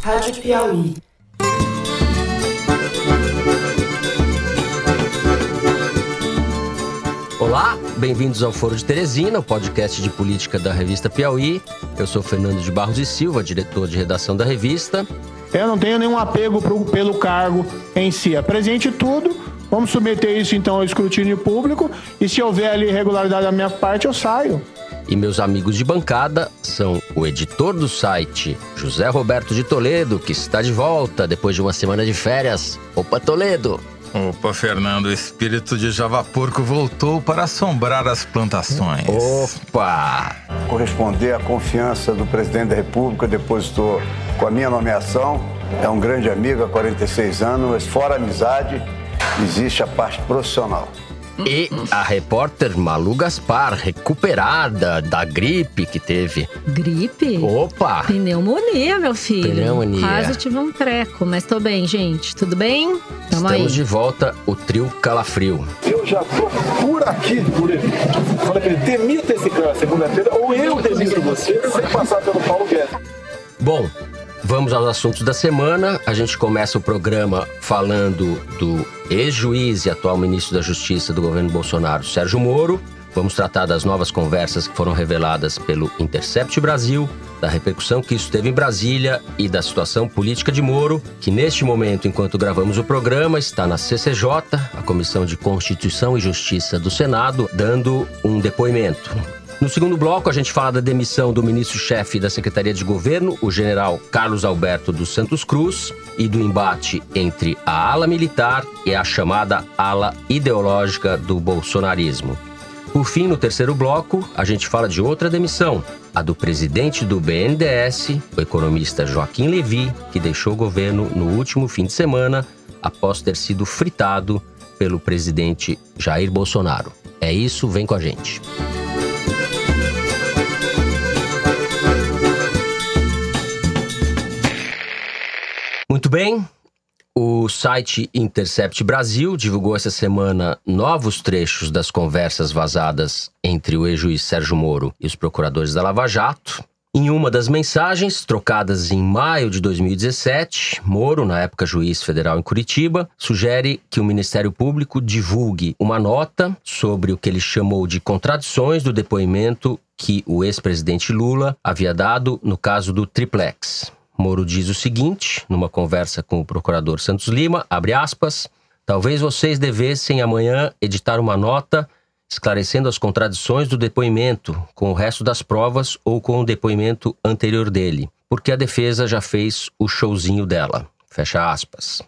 Rádio Piauí. Olá, bem-vindos ao Foro de Teresina, o podcast de política da revista Piauí. Eu sou Fernando de Barros e Silva, diretor de redação da revista. Eu não tenho nenhum apego pelo cargo em si. Apresente tudo, vamos submeter isso então ao escrutínio público e se houver ali irregularidade da minha parte, eu saio. E meus amigos de bancada são o editor do site, José Roberto de Toledo, que está de volta depois de uma semana de férias. Opa, Toledo! Opa, Fernando, o espírito de Javaporco voltou para assombrar as plantações. Opa! Corresponder à confiança do presidente da República, depositou com a minha nomeação. É um grande amigo há 46 anos, mas fora a amizade, existe a parte profissional. E a repórter Malu Gaspar, recuperada da gripe que teve. Gripe? Opa! Pneumonia, meu filho. Pneumonia. Quase tive um treco, mas tô bem, gente. Tudo bem? Tamo Estamos aí. de volta, o trio Calafrio. Eu já tô por aqui, por ele. Fala que ele demita esse cara segunda-feira, ou eu demito você sem passar pelo Paulo Guedes. Bom, vamos aos assuntos da semana. A gente começa o programa falando do ex-juiz e atual ministro da Justiça do governo Bolsonaro, Sérgio Moro. Vamos tratar das novas conversas que foram reveladas pelo Intercept Brasil, da repercussão que isso teve em Brasília e da situação política de Moro, que neste momento, enquanto gravamos o programa, está na CCJ, a Comissão de Constituição e Justiça do Senado, dando um depoimento. No segundo bloco, a gente fala da demissão do ministro-chefe da Secretaria de Governo, o general Carlos Alberto dos Santos Cruz, e do embate entre a ala militar e a chamada ala ideológica do bolsonarismo. Por fim, no terceiro bloco, a gente fala de outra demissão, a do presidente do BNDES, o economista Joaquim Levy, que deixou o governo no último fim de semana, após ter sido fritado pelo presidente Jair Bolsonaro. É isso, vem com a gente. Muito bem, o site Intercept Brasil divulgou essa semana novos trechos das conversas vazadas entre o ex-juiz Sérgio Moro e os procuradores da Lava Jato. Em uma das mensagens, trocadas em maio de 2017, Moro, na época juiz federal em Curitiba, sugere que o Ministério Público divulgue uma nota sobre o que ele chamou de contradições do depoimento que o ex-presidente Lula havia dado no caso do Triplex. Moro diz o seguinte, numa conversa com o procurador Santos Lima, abre aspas, talvez vocês devessem amanhã editar uma nota esclarecendo as contradições do depoimento com o resto das provas ou com o depoimento anterior dele, porque a defesa já fez o showzinho dela. Fecha aspas.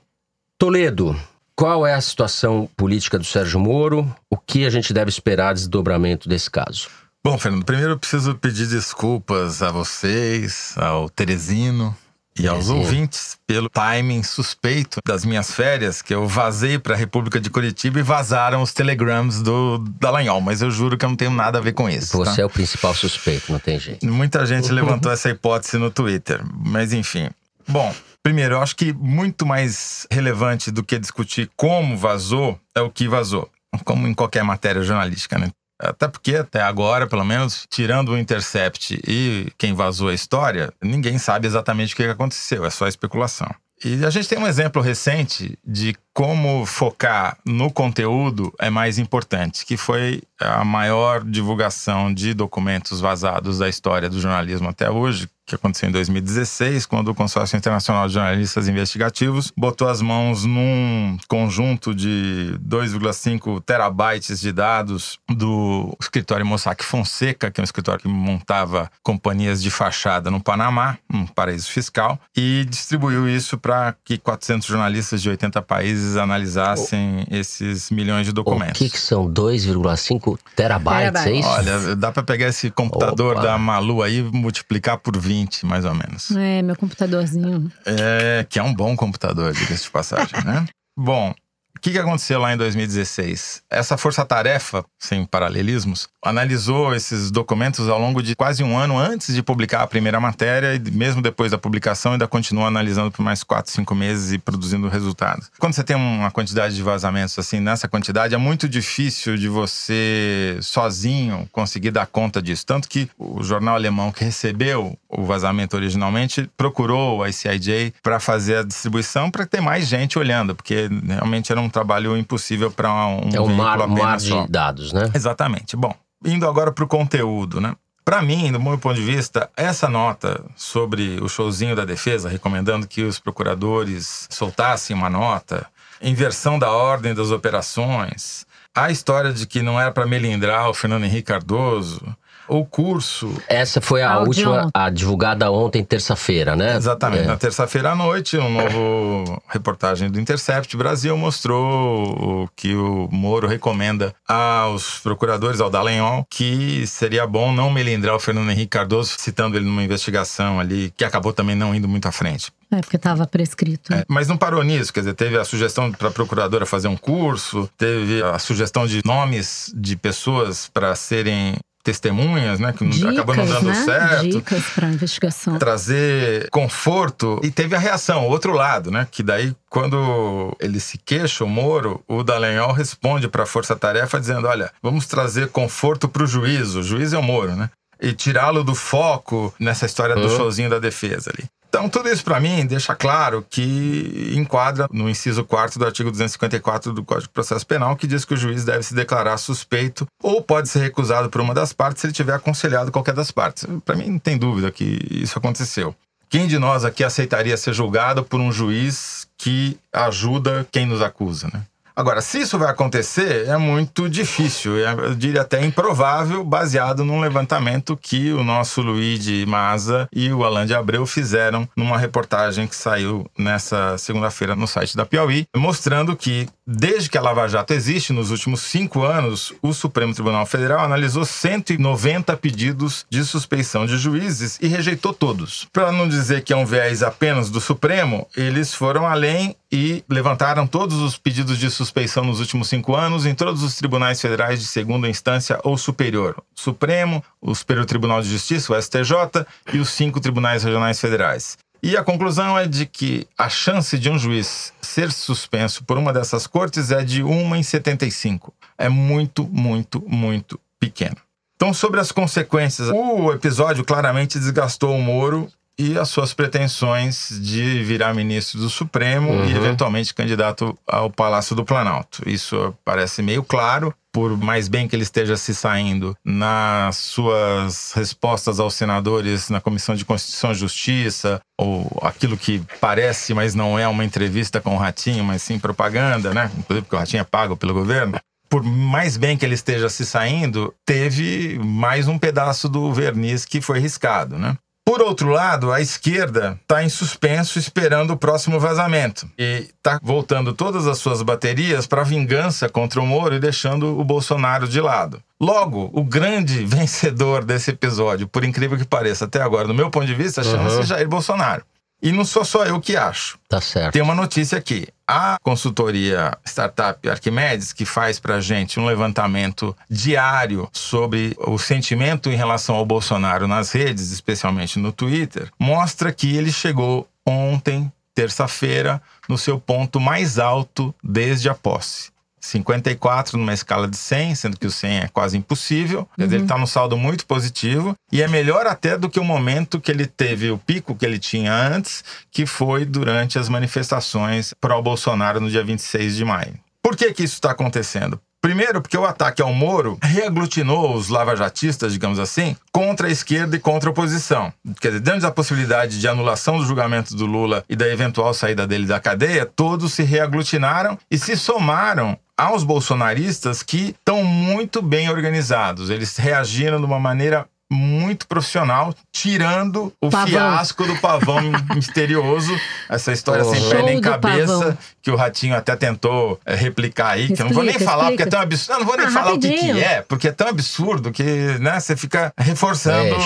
Toledo, qual é a situação política do Sérgio Moro? O que a gente deve esperar de desdobramento desse caso? Bom, Fernando, primeiro eu preciso pedir desculpas a vocês, ao Teresino e aos ouvintes pelo timing suspeito das minhas férias, que eu vazei para a República de Curitiba e vazaram os telegrams do Dallagnol, mas eu juro que eu não tenho nada a ver com isso. Você é o principal suspeito, não tem jeito. Muita gente levantou essa hipótese no Twitter, mas enfim. Bom, primeiro, eu acho que muito mais relevante do que discutir como vazou é o que vazou, como em qualquer matéria jornalística, né? Até porque, até agora, pelo menos, tirando o Intercept e quem vazou a história, ninguém sabe exatamente o que aconteceu, é só especulação. E a gente tem um exemplo recente de como focar no conteúdo é mais importante, que foi a maior divulgação de documentos vazados da história do jornalismo até hoje, que aconteceu em 2016, quando o Consórcio Internacional de Jornalistas Investigativos botou as mãos num conjunto de 2,5 terabytes de dados do escritório Mossack Fonseca, que é um escritório que montava companhias de fachada no Panamá, um paraíso fiscal, e distribuiu isso para que 400 jornalistas de 80 países analisassem esses milhões de documentos. O que são 2,5 terabytes, é isso? Olha, dá para pegar esse computador da Malu aí e multiplicar por 20, mais ou menos. É, meu computadorzinho. É, que é um bom computador, diga-se de passagem, né? Bom, O que aconteceu lá em 2016? Essa força-tarefa, sem paralelismos, analisou esses documentos ao longo de quase um ano antes de publicar a primeira matéria e mesmo depois da publicação ainda continua analisando por mais 4, 5 meses e produzindo resultados. Quando você tem uma quantidade de vazamentos assim, nessa quantidade, é muito difícil de você sozinho conseguir dar conta disso. Tanto que o jornal alemão que recebeu o vazamento originalmente procurou a ICIJ para fazer a distribuição para ter mais gente olhando, porque realmente era um trabalho impossível para um veículo apenas mar de dados, né? Exatamente. Bom, indo agora para o conteúdo, né? Para mim, do meu ponto de vista, essa nota sobre o showzinho da defesa, recomendando que os procuradores soltassem uma nota, inversão da ordem das operações, a história de que não era para melindrar o Fernando Henrique Cardoso, o curso... Essa foi a última, a divulgada ontem, terça-feira, né? Exatamente. Na terça-feira à noite, um novo reportagem do Intercept Brasil mostrou que o Moro recomenda aos procuradores, ao Dallagnol, que seria bom não melindrar o Fernando Henrique Cardoso, citando ele numa investigação ali, que acabou também não indo muito à frente. Porque estava prescrito. Mas não parou nisso, quer dizer, teve a sugestão para a procuradora fazer um curso, teve a sugestão de nomes de pessoas para serem testemunhas, né, que acabou não dando certo. Dicas para investigação. Trazer conforto. E teve a reação, o outro lado, né, que daí quando ele se queixa, o Moro, o Dallagnol responde para a Força Tarefa dizendo, olha, vamos trazer conforto para o juiz é o Moro, né, e tirá-lo do foco nessa história do showzinho da defesa ali. Então, tudo isso para mim deixa claro que enquadra no inciso 4º do artigo 254 do Código de Processo Penal, que diz que o juiz deve se declarar suspeito ou pode ser recusado por uma das partes se ele tiver aconselhado qualquer das partes. Para mim, não tem dúvida que isso aconteceu. Quem de nós aqui aceitaria ser julgado por um juiz que ajuda quem nos acusa, né? Agora, se isso vai acontecer, é muito difícil, eu diria até improvável, baseado num levantamento que o nosso Luigi Maza e o Alain de Abreu fizeram numa reportagem que saiu nessa segunda-feira no site da Piauí, mostrando que, desde que a Lava Jato existe, nos últimos 5 anos, o Supremo Tribunal Federal analisou 190 pedidos de suspeição de juízes e rejeitou todos. Para não dizer que é um viés apenas do Supremo, eles foram além e levantaram todos os pedidos de suspeição nos últimos 5 anos em todos os tribunais federais de segunda instância ou superior. O Supremo, o Superior Tribunal de Justiça, o STJ, e os 5 tribunais regionais federais. E a conclusão é de que a chance de um juiz ser suspenso por uma dessas cortes é de 1 em 75. É muito, muito, muito pequeno. Então, sobre as consequências, o episódio claramente desgastou o Moro e as suas pretensões de virar ministro do Supremo e, eventualmente, candidato ao Palácio do Planalto. Isso parece meio claro, por mais bem que ele esteja se saindo nas suas respostas aos senadores na Comissão de Constituição e Justiça, ou aquilo que parece, mas não é uma entrevista com o Ratinho, mas sim propaganda, né? Inclusive porque o Ratinho é pago pelo governo. Por mais bem que ele esteja se saindo, teve mais um pedaço do verniz que foi riscado, né? Por outro lado, a esquerda está em suspenso esperando o próximo vazamento e está voltando todas as suas baterias para a vingança contra o Moro e deixando o Bolsonaro de lado. Logo, o grande vencedor desse episódio, por incrível que pareça até agora, do meu ponto de vista, chama-se Jair Bolsonaro. E não sou só eu que acho. Tá certo. Tem uma notícia aqui. A consultoria Startup Arquimedes, que faz pra gente um levantamento diário sobre o sentimento em relação ao Bolsonaro nas redes, especialmente no Twitter, mostra que ele chegou ontem, terça-feira, no seu ponto mais alto desde a posse. 54 numa escala de 100, sendo que o 100 é quase impossível. Quer dizer, ele está num saldo muito positivo e é melhor até do que o momento que ele teve, o pico que ele tinha antes, que foi durante as manifestações pró-Bolsonaro no dia 26 de maio. Por que isso está acontecendo? Primeiro, porque o ataque ao Moro reaglutinou os lavajatistas, digamos assim, contra a esquerda e contra a oposição. Quer dizer, dentro da possibilidade de anulação do julgamento do Lula e da eventual saída dele da cadeia, todos se reaglutinaram e se somaram aos bolsonaristas que estão muito bem organizados. Eles reagiram de uma maneira muito profissional, tirando o fiasco do pavão misterioso, essa história sem pé nem cabeça, que o Ratinho até tentou replicar aí, que eu não vou nem falar porque é tão absurdo. Eu não vou nem falar rapidinho. O que é, porque é tão absurdo que, né, você fica reforçando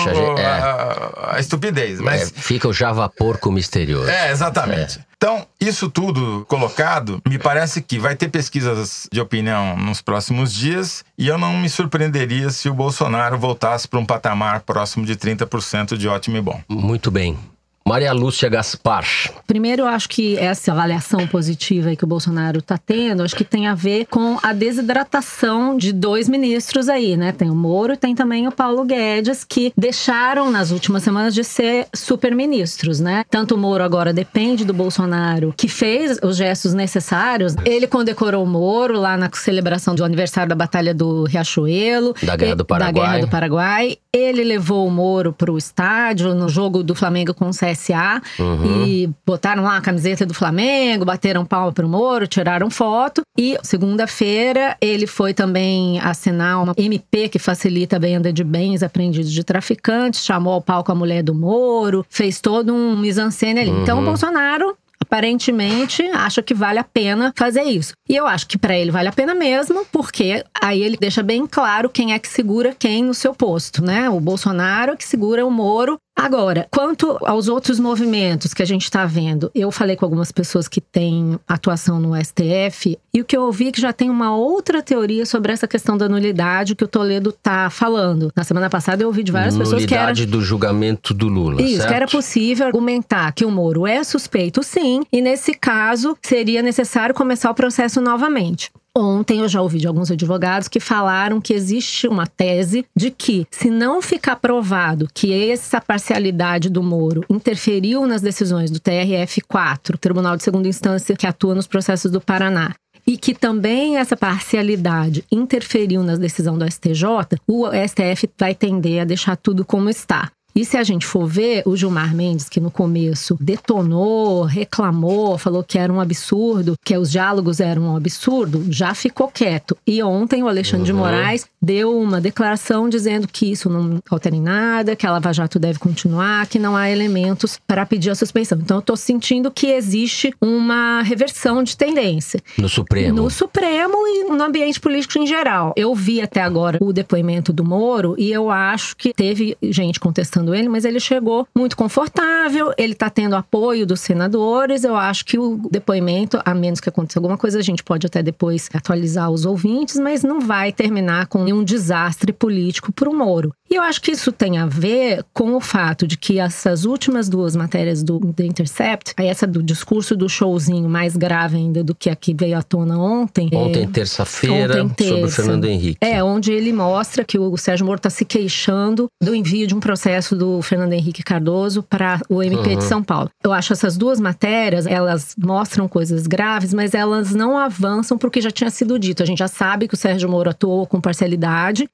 a estupidez. Mas fica o Java porco misterioso. Exatamente. Então, isso tudo colocado, me parece que vai ter pesquisas de opinião nos próximos dias e eu não me surpreenderia se o Bolsonaro voltasse para um patamar próximo de 30% de ótimo e bom. Muito bem. Maria Lúcia Gaspar. Primeiro, eu acho que essa avaliação positiva aí que o Bolsonaro está tendo, acho que tem a ver com a desidratação de 2 ministros aí, né? Tem o Moro e tem também o Paulo Guedes, que deixaram nas últimas semanas de ser superministros, né? Tanto o Moro agora depende do Bolsonaro, que fez os gestos necessários. Ele condecorou o Moro lá na celebração do aniversário da Batalha do Riachuelo. Da Guerra do Paraguai. Da Guerra do Paraguai. Ele levou o Moro pro estádio no jogo do Flamengo com o CSA e botaram lá a camiseta do Flamengo, bateram palma pro Moro, tiraram foto. E segunda-feira ele foi também assinar uma MP que facilita a venda de bens apreendidos de traficantes, chamou ao palco a mulher do Moro, fez todo um mise-en-scène ali. Então o Bolsonaro aparentemente acha que vale a pena fazer isso. E eu acho que para ele vale a pena mesmo, porque aí ele deixa bem claro quem é que segura quem no seu posto, né? O Bolsonaro que segura o Moro. Agora, quanto aos outros movimentos que a gente está vendo, eu falei com algumas pessoas que têm atuação no STF e o que eu ouvi é que já tem uma outra teoria sobre essa questão da nulidade que o Toledo tá falando. Na semana passada eu ouvi de várias pessoas que era... Nulidade do julgamento do Lula, Isso, certo? que era possível argumentar que o Moro é suspeito sim, e nesse caso seria necessário começar o processo novamente. Ontem eu já ouvi de alguns advogados que falaram que existe uma tese de que, se não ficar provado que essa parcialidade do Moro interferiu nas decisões do TRF4, Tribunal de Segunda Instância que atua nos processos do Paraná, e que também essa parcialidade interferiu na decisão do STJ, o STF vai tender a deixar tudo como está. E se a gente for ver, o Gilmar Mendes, que no começo detonou, reclamou, falou que era um absurdo, que os diálogos eram um absurdo, já ficou quieto. E ontem o Alexandre de Moraes deu uma declaração dizendo que isso não altera em nada, que a Lava Jato deve continuar, que não há elementos para pedir a suspensão. Então eu tô sentindo que existe uma reversão de tendência. No Supremo. No Supremo e no ambiente político em geral. Eu vi até agora o depoimento do Moro e eu acho que teve gente contestando ele, mas ele chegou muito confortável, ele tá tendo apoio dos senadores. Eu acho que o depoimento, a menos que aconteça alguma coisa, a gente pode até depois atualizar os ouvintes, mas não vai terminar com um desastre político pro Moro. E eu acho que isso tem a ver com o fato de que essas últimas 2 matérias do The Intercept, aí essa do discurso do showzinho mais grave ainda do que a que veio à tona ontem. Ontem, terça-feira, sobre o Fernando Henrique. Onde ele mostra que o Sérgio Moro está se queixando do envio de um processo do Fernando Henrique Cardoso para o MP de São Paulo. Eu acho essas 2 matérias, elas mostram coisas graves, mas elas não avançam porque já tinha sido dito. A gente já sabe que o Sérgio Moro atuou com parcialidade,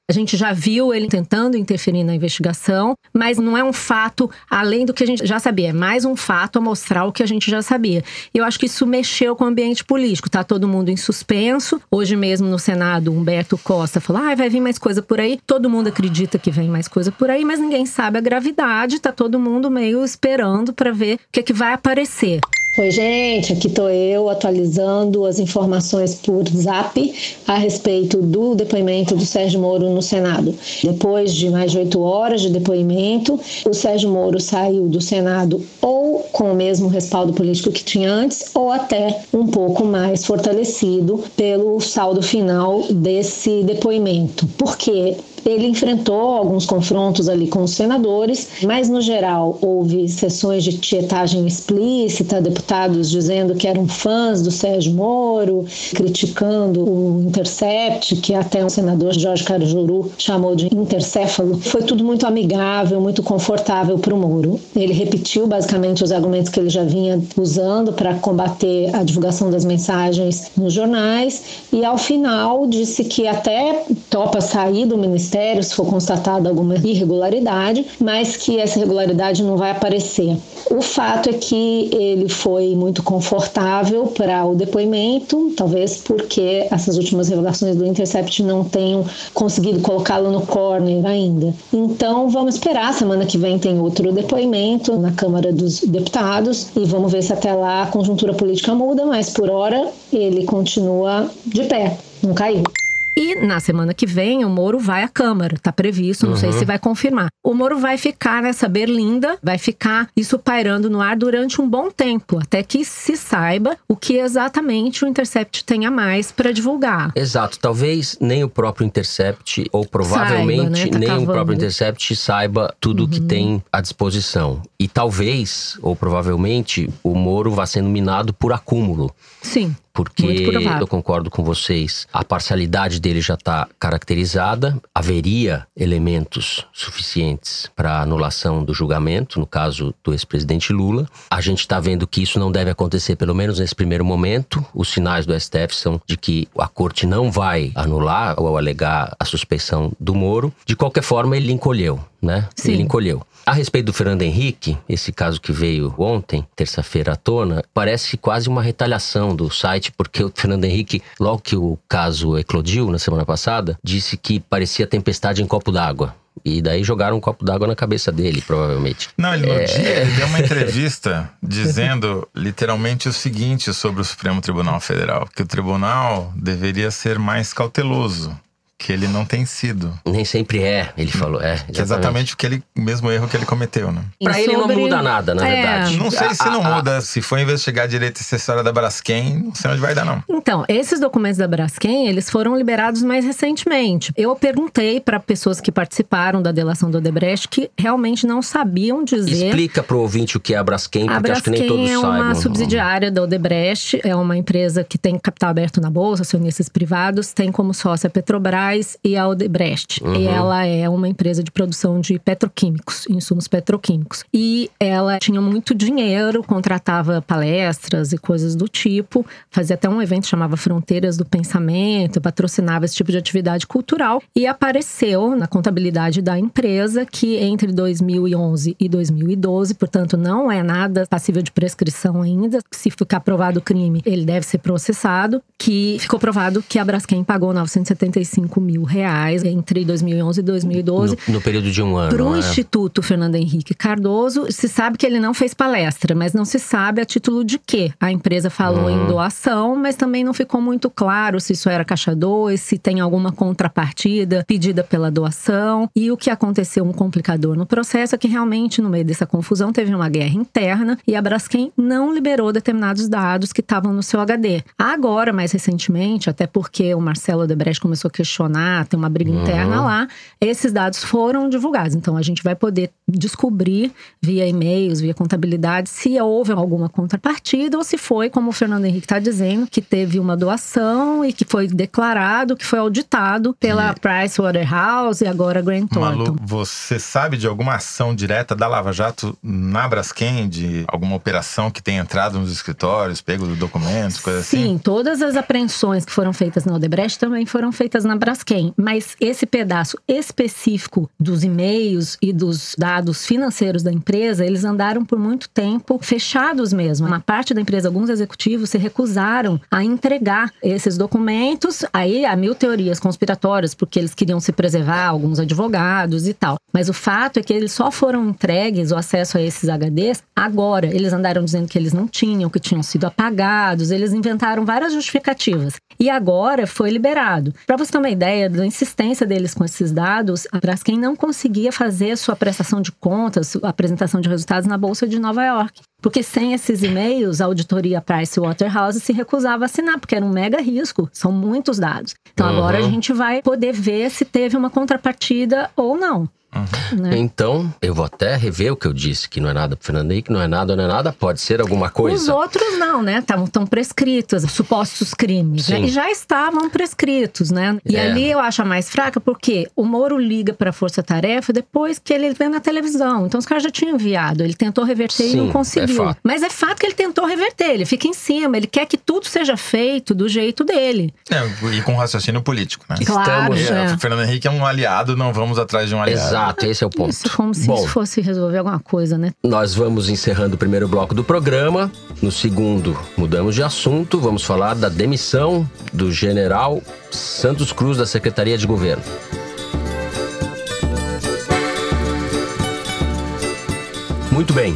a gente já viu ele tentando interferir na investigação, mas não é um fato além do que a gente já sabia, é mais um fato a mostrar o que a gente já sabia. Eu acho que isso mexeu com o ambiente político, tá todo mundo em suspenso. Hoje mesmo no Senado, Humberto Costa falou, vai vir mais coisa por aí. Todo mundo acredita que vem mais coisa por aí, mas ninguém sabe a gravidade, tá todo mundo meio esperando para ver o que vai aparecer. Oi, gente, aqui tô eu atualizando as informações por Zap a respeito do depoimento do Sérgio Moro no Senado. Depois de mais de 8 horas de depoimento, o Sérgio Moro saiu do Senado ou com o mesmo respaldo político que tinha antes, ou até um pouco mais fortalecido pelo saldo final desse depoimento. Por quê? Ele enfrentou alguns confrontos ali com os senadores, mas no geral houve sessões de tietagem explícita, deputados dizendo que eram fãs do Sérgio Moro, criticando o Intercept, que até o senador Jorge Cajuru chamou de intercéfalo. Foi tudo muito amigável, muito confortável para o Moro. Ele repetiu basicamente os argumentos que ele já vinha usando para combater a divulgação das mensagens nos jornais e ao final disse que até topa sair do ministério se for constatada alguma irregularidade, mas que essa irregularidade não vai aparecer. O fato é que ele foi muito confortável para o depoimento, talvez porque essas últimas revelações do Intercept não tenham conseguido colocá-lo no corner ainda. Então vamos esperar, semana que vem tem outro depoimento na Câmara dos Deputados e vamos ver se até lá a conjuntura política muda, mas por hora ele continua de pé, não caiu. E na semana que vem, o Moro vai à Câmara. Tá previsto, não sei se vai confirmar. O Moro vai ficar nessa berlinda, vai ficar isso pairando no ar durante um bom tempo, até que se saiba o que exatamente o Intercept tem a mais para divulgar. Exato. Talvez nem o próprio Intercept, ou provavelmente saiba, né? nem o próprio Intercept saiba tudo que tem à disposição. E talvez, ou provavelmente, o Moro vá sendo minado por acúmulo. Sim. Porque eu concordo com vocês, a parcialidade dele já está caracterizada, haveria elementos suficientes para anulação do julgamento, no caso do ex-presidente Lula. A gente está vendo que isso não deve acontecer, pelo menos nesse primeiro momento. Os sinais do STF são de que a corte não vai anular ou alegar a suspeição do Moro. De qualquer forma, ele encolheu, né? Sim. Ele encolheu. A respeito do Fernando Henrique, esse caso que veio ontem, terça-feira à tona, parece quase uma retaliação do site, porque o Fernando Henrique, logo que o caso eclodiu na semana passada, disse que parecia tempestade em copo d'água. E daí jogaram um copo d'água na cabeça dele, provavelmente. Não, ele no dia ele deu uma entrevista dizendo literalmente o seguinte sobre o Supremo Tribunal Federal, que o tribunal deveria ser mais cauteloso, que ele não tem sido. Nem sempre ele falou. Que é exatamente o mesmo erro que ele cometeu, né? Pra ele não muda nada, na verdade. Não sei se não muda. Se for investigar direito essa história da Braskem, não sei onde vai dar, não. Então, esses documentos da Braskem, eles foram liberados mais recentemente. Eu perguntei para pessoas que participaram da delação do Odebrecht que realmente não sabiam dizer... Explica pro ouvinte o que é a Braskem, porque acho que nem todos saibam. A Braskem é uma subsidiária da Odebrecht, é uma empresa que tem capital aberto na bolsa, acionistas privados, tem como sócia a Petrobras e a Odebrecht. E ela é uma empresa de produção de petroquímicos, insumos petroquímicos. E ela tinha muito dinheiro, contratava palestras e coisas do tipo, fazia até um evento que chamava Fronteiras do Pensamento, patrocinava esse tipo de atividade cultural. E apareceu na contabilidade da empresa que entre 2011 e 2012, portanto não é nada passível de prescrição ainda, se ficar provado o crime, ele deve ser processado, que ficou provado que a Braskem pagou R$975 mil entre 2011 e 2012. No período de um ano. Para o Instituto Fernando Henrique Cardoso, se sabe que ele não fez palestra, mas não se sabe a título de quê. A empresa falou em doação, mas também não ficou muito claro se isso era caixa 2, se tem alguma contrapartida pedida pela doação. E o que aconteceu, um complicador no processo, é que realmente no meio dessa confusão teve uma guerra interna e a Braskem não liberou determinados dados que estavam no seu HD. Agora, mais recentemente, até porque o Marcelo Odebrecht começou a questionar, tem uma briga interna lá, esses dados foram divulgados. Então a gente vai poder descobrir via e-mails, via contabilidade, se houve alguma contrapartida ou se foi, como o Fernando Henrique está dizendo, que teve uma doação e que foi declarado, que foi auditado pela Pricewaterhouse e agora Grant Thornton. Malu, você sabe de alguma ação direta da Lava Jato na Braskem, de alguma operação que tenha entrado nos escritórios, pego documentos, coisa assim? Sim, todas as apreensões que foram feitas na Odebrecht também foram feitas na Braskem, mas esse pedaço específico dos e-mails e dos dados financeiros da empresa, eles andaram por muito tempo fechados mesmo. Uma parte da empresa, alguns executivos se recusaram a entregar esses documentos. Aí há mil teorias conspiratórias, porque eles queriam se preservar, alguns advogados e tal. Mas o fato é que eles só foram entregues o acesso a esses HDs agora. Eles andaram dizendo que eles não tinham, que tinham sido apagados, eles inventaram várias justificativas. E agora foi liberado. Para você ter uma ideia da insistência deles com esses dados, a Braskem não conseguia fazer sua prestação de contas, a apresentação de resultados na Bolsa de Nova York. Porque sem esses e-mails, a auditoria Pricewaterhouse se recusava a assinar, porque era um mega risco, são muitos dados. Então agora a gente vai poder ver se teve uma contrapartida ou não. Né? Então, eu vou até rever o que eu disse, que não é nada pro Fernando Henrique, não é nada, pode ser alguma coisa. Os outros não, né? Estão prescritos, supostos crimes, né? E já estavam prescritos, né? E ali eu acho a mais fraca, porque o Moro liga pra Força Tarefa depois que ele vê na televisão. Então os caras já tinham enviado, ele tentou reverter e não conseguiu. Mas é fato que ele tentou reverter, ele fica em cima, ele quer que tudo seja feito do jeito dele. E com raciocínio político, né? Claro, O Fernando Henrique é um aliado, não vamos atrás de um aliado. Exato, esse é o ponto. Isso, como se isso fosse resolver alguma coisa, né? Nós vamos encerrando o primeiro bloco do programa. No segundo, mudamos de assunto. Vamos falar da demissão do general Santos Cruz da Secretaria de Governo. Muito bem.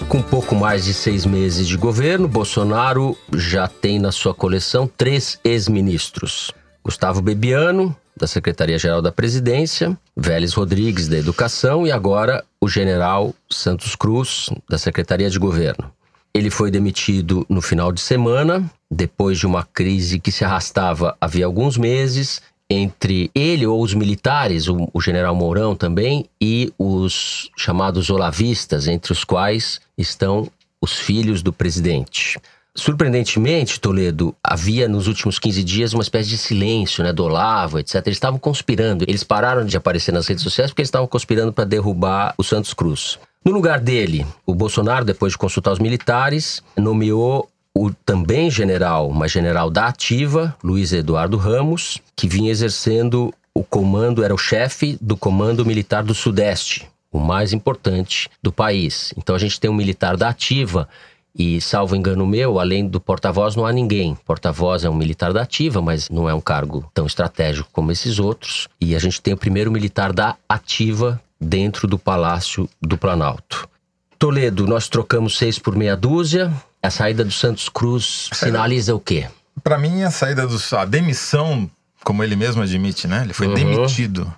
Com pouco mais de 6 meses de governo, Bolsonaro já tem na sua coleção 3 ex-ministros. Gustavo Bebiano, da Secretaria-Geral da Presidência, Vélez Rodrigues, da Educação e agora o general Santos Cruz, da Secretaria de Governo. Ele foi demitido no final de semana, depois de uma crise que se arrastava havia alguns meses, entre ele ou os militares, o general Mourão também, e os chamados olavistas, entre os quais estão os filhos do presidente. Surpreendentemente, Toledo, havia nos últimos 15 dias uma espécie de silêncio, né, do Olavo, etc. Eles estavam conspirando. Eles pararam de aparecer nas redes sociais porque eles estavam conspirando para derrubar o Santos Cruz. No lugar dele, o Bolsonaro, depois de consultar os militares, nomeou o também general, mas general da ativa, Luiz Eduardo Ramos, que vinha exercendo o comando, era o chefe do Comando Militar do Sudeste, o mais importante do país. Então a gente tem um militar da ativa e, salvo engano meu, além do porta-voz não há ninguém. Porta-voz é um militar da ativa, mas não é um cargo tão estratégico como esses outros. E a gente tem o primeiro militar da ativa dentro do Palácio do Planalto. Toledo, nós trocamos 6 por meia dúzia. A saída do Santos Cruz sinaliza o quê? Para mim, a demissão, como ele mesmo admite, né? Ele foi demitido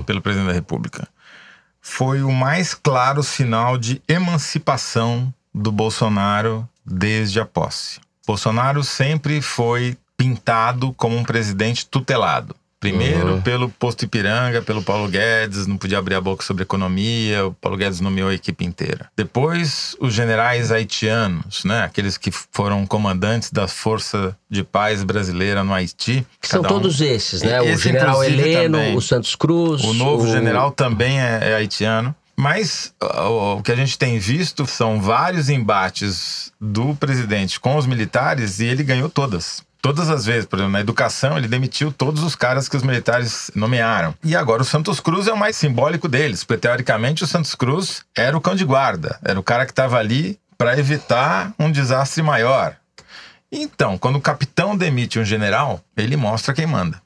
pelo presidente da República. Foi o mais claro sinal de emancipação do Bolsonaro desde a posse. Bolsonaro sempre foi pintado como um presidente tutelado. Primeiro pelo posto Ipiranga, pelo Paulo Guedes, não podia abrir a boca sobre economia, o Paulo Guedes nomeou a equipe inteira. Depois, os generais haitianos, né? Aqueles que foram comandantes da Força de Paz Brasileira no Haiti. São todos esses, né? O general Heleno, também, o Santos Cruz. O novo general também é haitiano. Mas o que a gente tem visto são vários embates do presidente com os militares e ele ganhou todas. Todas as vezes, por exemplo, na educação, ele demitiu todos os caras que os militares nomearam. E agora o Santos Cruz é o mais simbólico deles, porque teoricamente o Santos Cruz era o cão de guarda, era o cara que estava ali para evitar um desastre maior. Então, quando o capitão demite um general, ele mostra quem manda.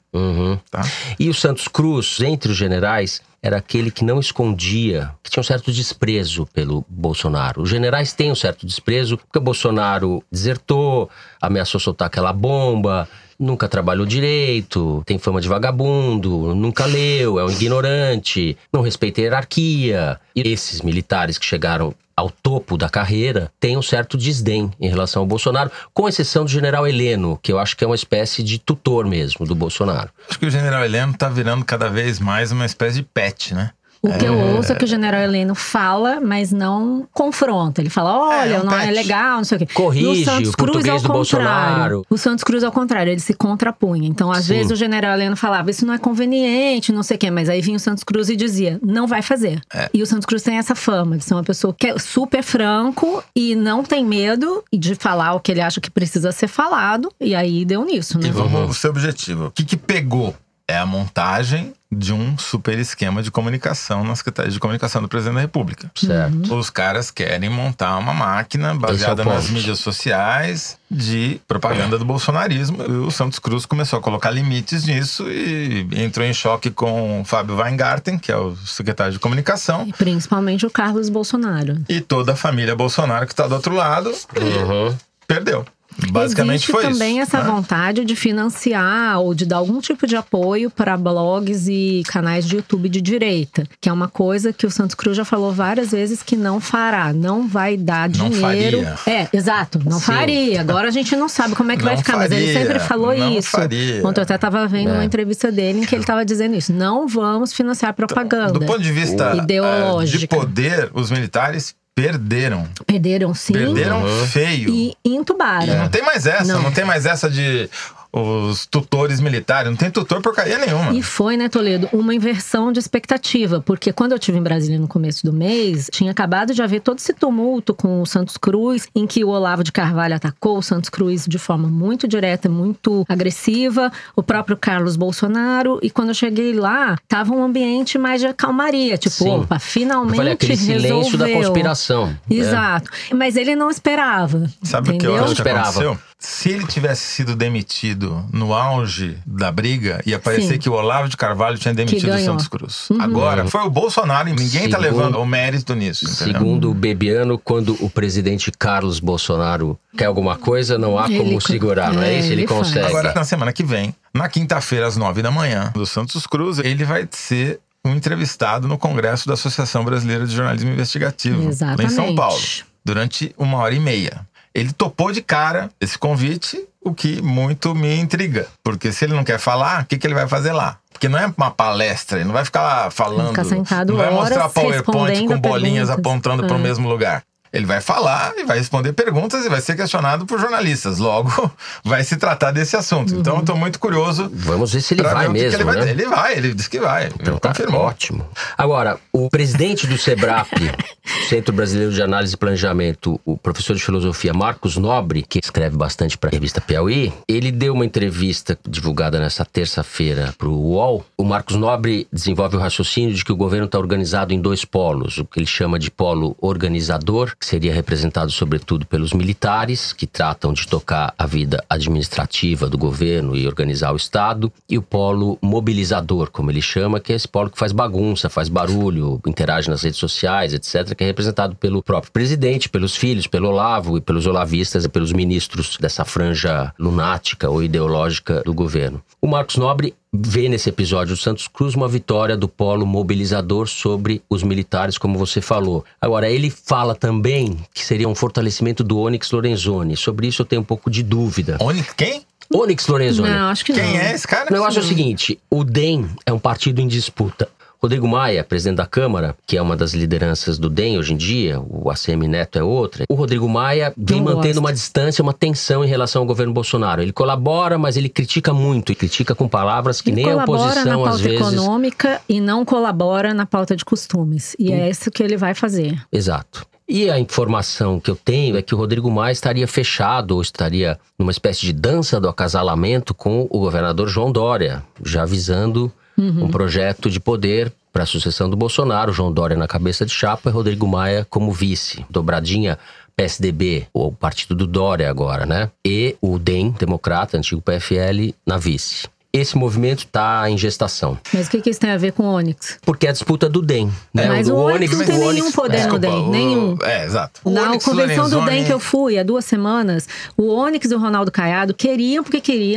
Tá? E o Santos Cruz, entre os generais, era aquele que não escondia, que tinha um certo desprezo pelo Bolsonaro. Os generais têm um certo desprezo, porque o Bolsonaro desertou, ameaçou soltar aquela bomba, nunca trabalhou direito, tem fama de vagabundo, nunca leu, é um ignorante, não respeita a hierarquia. E esses militares que chegaram ao topo da carreira têm um certo desdém em relação ao Bolsonaro, com exceção do general Heleno, que eu acho que é uma espécie de tutor mesmo do Bolsonaro. Acho que o general Heleno tá virando cada vez mais uma espécie de pet, né? O que eu ouço é que o general Heleno fala, mas não confronta. Ele fala, olha, não é legal, não sei o quê. Corrige o português do Bolsonaro. O Santos Cruz, ao contrário, ele se contrapunha. Então, às vezes, o general Heleno falava, isso não é conveniente, não sei o quê. Mas aí vinha o Santos Cruz e dizia, não vai fazer. E o Santos Cruz tem essa fama de ser uma pessoa que é super franco e não tem medo de falar o que ele acha que precisa ser falado. E aí deu nisso, né? E vamos pro seu objetivo. O que pegou? É a montagem de um super esquema de comunicação na Secretaria de Comunicação do Presidente da República. Certo. Os caras querem montar uma máquina baseada nas mídias sociais de propaganda do bolsonarismo. E o Santos Cruz começou a colocar limites nisso e entrou em choque com o Fábio Weingarten, que é o secretário de Comunicação. E principalmente o Carlos Bolsonaro. E toda a família Bolsonaro que está do outro lado e perdeu. Basicamente foi isso. Existe também essa vontade de financiar ou de dar algum tipo de apoio para blogs e canais de YouTube de direita, que é uma coisa que o Santos Cruz já falou várias vezes que não fará, não vai dar dinheiro. Não faria. Exato, não faria. Agora a gente não sabe como é que vai ficar, mas ele sempre falou isso. Faria. Ontem eu até estava vendo uma entrevista dele em que ele estava dizendo isso. Não vamos financiar propaganda. Do ponto de vista ideológico de poder, os militares perderam. Perderam, sim. Perderam feio. E entubaram. Não tem mais essa. Não tem mais essa de os tutores militares. Não tem tutor porcaria nenhuma. E foi, né, Toledo, uma inversão de expectativa. Porque quando eu estive em Brasília no começo do mês, tinha acabado de haver todo esse tumulto com o Santos Cruz, em que o Olavo de Carvalho atacou o Santos Cruz de forma muito direta, muito agressiva. O próprio Carlos Bolsonaro. E quando eu cheguei lá, tava um ambiente mais de calmaria. Tipo, opa, finalmente resolveu. Aquele silêncio da conspiração. Exato. Mas ele não esperava. Sabe o que eu acho que aconteceu? Se ele tivesse sido demitido no auge da briga, ia parecer que o Olavo de Carvalho tinha demitido o Santos Cruz. Agora, foi o Bolsonaro e ninguém tá levando o mérito nisso. Entendeu? Segundo o Bebiano, quando o presidente Carlos Bolsonaro quer alguma coisa, não há como segurar, não é isso? Ele consegue. Agora, na semana que vem, Na quinta-feira, às 9 da manhã, do Santos Cruz, ele vai ser um entrevistado no Congresso da Associação Brasileira de Jornalismo Investigativo, Exatamente. lá em São Paulo, durante 1h30. Ele topou de cara esse convite, o que muito me intriga. Porque se ele não quer falar, o que ele vai fazer lá? Porque não é uma palestra, ele não vai ficar lá falando, ficar sentado não vai mostrar horas PowerPoint com bolinhas perguntas. apontando para o mesmo lugar. Ele vai falar e vai responder perguntas e vai ser questionado por jornalistas. Logo, vai se tratar desse assunto. Então, eu estou muito curioso. Vamos ver se ele vai mesmo, né? Ele disse que vai. Então, tá confirmou. Ótimo. Agora, o presidente do SEBRAP, Centro Brasileiro de Análise e Planejamento, o professor de filosofia Marcos Nobre, que escreve bastante para a revista Piauí, ele deu uma entrevista divulgada nessa terça-feira para o UOL. O Marcos Nobre desenvolve o raciocínio de que o governo está organizado em 2 polos, o que ele chama de polo organizador, que seria representado sobretudo pelos militares, que tratam de tocar a vida administrativa do governo e organizar o Estado, e o polo mobilizador, como ele chama, que é esse polo que faz bagunça, faz barulho, interage nas redes sociais, etc., que é representado pelo próprio presidente, pelos filhos, pelo Olavo e pelos olavistas e pelos ministros dessa franja lunática ou ideológica do governo. O Marcos Nobre vê nesse episódio do Santos Cruz uma vitória do polo mobilizador sobre os militares, como você falou. Agora, ele fala também que seria um fortalecimento do Onyx Lorenzoni. Sobre isso eu tenho um pouco de dúvida. Onyx quem? Onyx Lorenzoni. Não, acho que não. Quem é esse cara? O negócio é o seguinte, o DEM é um partido em disputa. Rodrigo Maia, presidente da Câmara, que é uma das lideranças do DEM hoje em dia, o ACM Neto é outra. O Rodrigo Maia vem mantendo uma distância, uma tensão em relação ao governo Bolsonaro. Ele colabora, mas ele critica muito, e critica com palavras que nem a oposição às vezes... Ele colabora na pauta econômica e não colabora na pauta de costumes. E é isso que ele vai fazer. Exato. E a informação que eu tenho é que o Rodrigo Maia estaria fechado, ou estaria numa espécie de dança do acasalamento com o governador João Dória, já visando um projeto de poder para a sucessão do Bolsonaro. João Dória na cabeça de chapa e Rodrigo Maia como vice. Dobradinha PSDB, ou partido do Dória agora, né? E o DEM, democrata, antigo PFL, na vice. Esse movimento está em gestação. Mas o que isso tem a ver com o Onyx? Porque é a disputa do DEM. Né? Mas o Onyx não tem nenhum poder no DEM. Nenhum. Exato. Na convenção do DEM que eu fui há 2 semanas, o Onyx e o Ronaldo Caiado queriam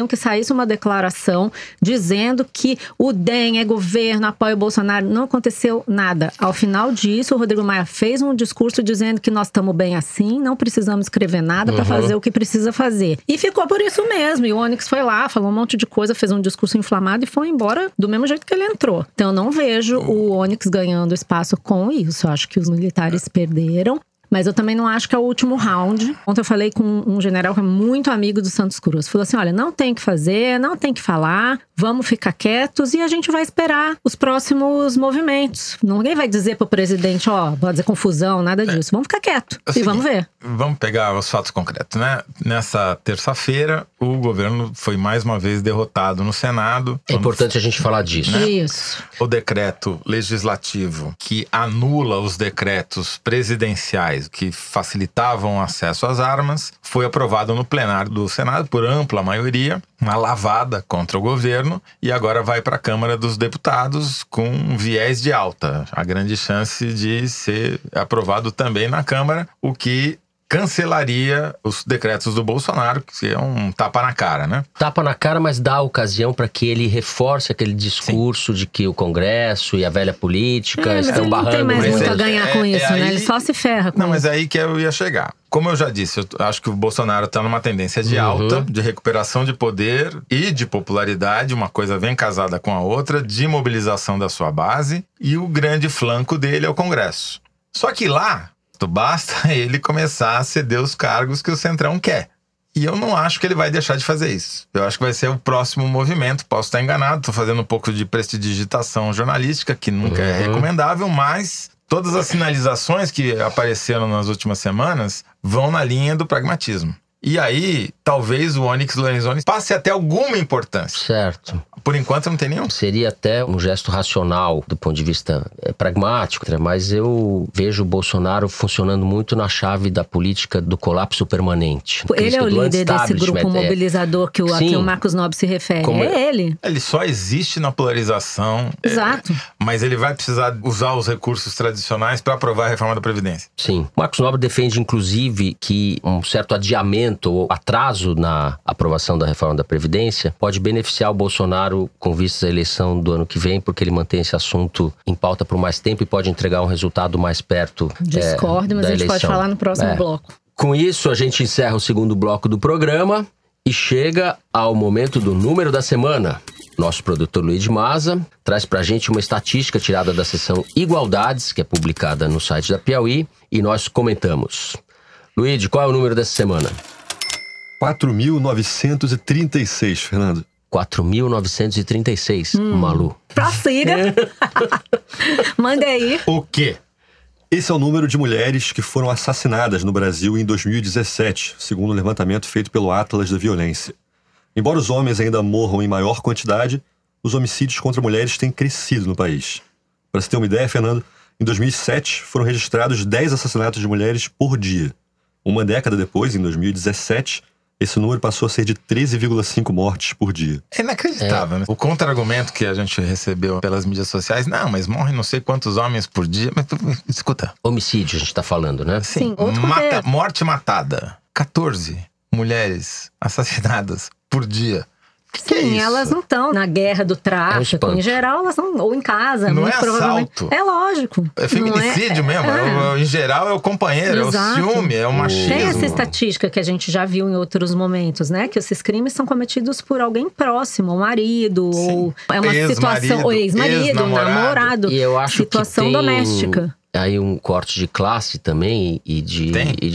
que saísse uma declaração dizendo que o DEM é governo, apoia o Bolsonaro. Não aconteceu nada. Ao final disso, o Rodrigo Maia fez um discurso dizendo que nós estamos bem assim, não precisamos escrever nada para fazer o que precisa fazer. E ficou por isso mesmo. E o Onyx foi lá, falou um monte de coisa, fez um discurso inflamado e foi embora do mesmo jeito que ele entrou. Então eu não vejo o Onyx ganhando espaço com isso. Eu acho que os militares perderam. Mas eu também não acho que é o último round. Ontem eu falei com um general que é muito amigo do Santos Cruz. Falou assim, olha, não tem que fazer, não tem que falar, vamos ficar quietos e a gente vai esperar os próximos movimentos. Ninguém vai dizer pro presidente, pode fazer confusão, nada disso. Vamos ficar quieto e vamos ver. Vamos pegar os fatos concretos, né? Nessa terça-feira, o governo foi mais uma vez derrotado no Senado. É importante a gente falar disso. Né? Isso. O decreto legislativo que anula os decretos presidenciais que facilitavam o acesso às armas, foi aprovado no plenário do Senado por ampla maioria, uma lavada contra o governo, e agora vai para a Câmara dos Deputados com um viés de alta. A grande chance de ser aprovado também na Câmara, o que cancelaria os decretos do Bolsonaro, que é um tapa na cara, né? Tapa na cara, mas dá a ocasião para que ele reforce aquele discurso de que o Congresso e a velha política estão barrando. Ele não tem mais muito a ganhar com isso, né? Ele só se ferra com isso. Não, mas é aí que eu ia chegar. Como eu já disse, eu acho que o Bolsonaro está numa tendência de alta, de recuperação de poder e de popularidade, uma coisa vem casada com a outra, de mobilização da sua base, e o grande flanco dele é o Congresso. Só que lá, basta ele começar a ceder os cargos que o Centrão quer. E eu não acho que ele vai deixar de fazer isso. Eu acho que vai ser o próximo movimento. Posso estar enganado, estou fazendo um pouco de prestidigitação jornalística, que nunca é recomendável, mas todas as sinalizações que apareceram nas últimas semanas vão na linha do pragmatismo. E aí, talvez o Onyx Lorenzoni passe até alguma importância. Certo. Por enquanto não tem nenhum. Seria até um gesto racional do ponto de vista pragmático, mas eu vejo o Bolsonaro funcionando muito na chave da política do colapso permanente. Ele é o líder desse grupo mobilizador que o Marcos Nobre se refere. É ele. Ele só existe na polarização. Exato. Mas ele vai precisar usar os recursos tradicionais para aprovar a reforma da Previdência. Sim. O Marcos Nobre defende, inclusive, que um certo adiamento ou atraso atraso na aprovação da reforma da Previdência pode beneficiar o Bolsonaro com vistas à eleição do ano que vem, porque ele mantém esse assunto em pauta por mais tempo e pode entregar um resultado mais perto Discordo, mas a gente pode falar no próximo bloco. Com isso, a gente encerra o segundo bloco do programa e chega ao momento do número da semana. Nosso produtor Luiz Maza traz pra gente uma estatística tirada da seção Igualdades, que é publicada no site da Piauí, e nós comentamos. Luiz, qual é o número dessa semana? 4.936, Fernando. 4.936, Malu. Prossiga. Manda aí. O quê? Esse é o número de mulheres que foram assassinadas no Brasil em 2017, segundo o levantamento feito pelo Atlas da Violência. Embora os homens ainda morram em maior quantidade, os homicídios contra mulheres têm crescido no país. Para você ter uma ideia, Fernando, em 2007 foram registrados 10 assassinatos de mulheres por dia. Uma década depois, em 2017, esse número passou a ser de 13,5 mortes por dia. É inacreditável, né? O contra-argumento que a gente recebeu pelas mídias sociais, não, mas morrem não sei quantos homens por dia. Mas escuta. Homicídio a gente tá falando, né? Sim, morte matada. 14 mulheres assassinadas por dia. Que é isso? Elas não estão na guerra do tráfico. Em geral, elas estão ou em casa. Não muito é provavelmente. assalto. É lógico. É feminicídio mesmo. Em geral, é o companheiro, Exato. É o ciúme, é o machismo. Tem essa estatística que a gente já viu em outros momentos, né? Que esses crimes são cometidos por alguém próximo, o marido, Sim. ou é uma situação, ou ex-marido, namorado. E eu acho situação que tem doméstica. Aí um corte de classe também e de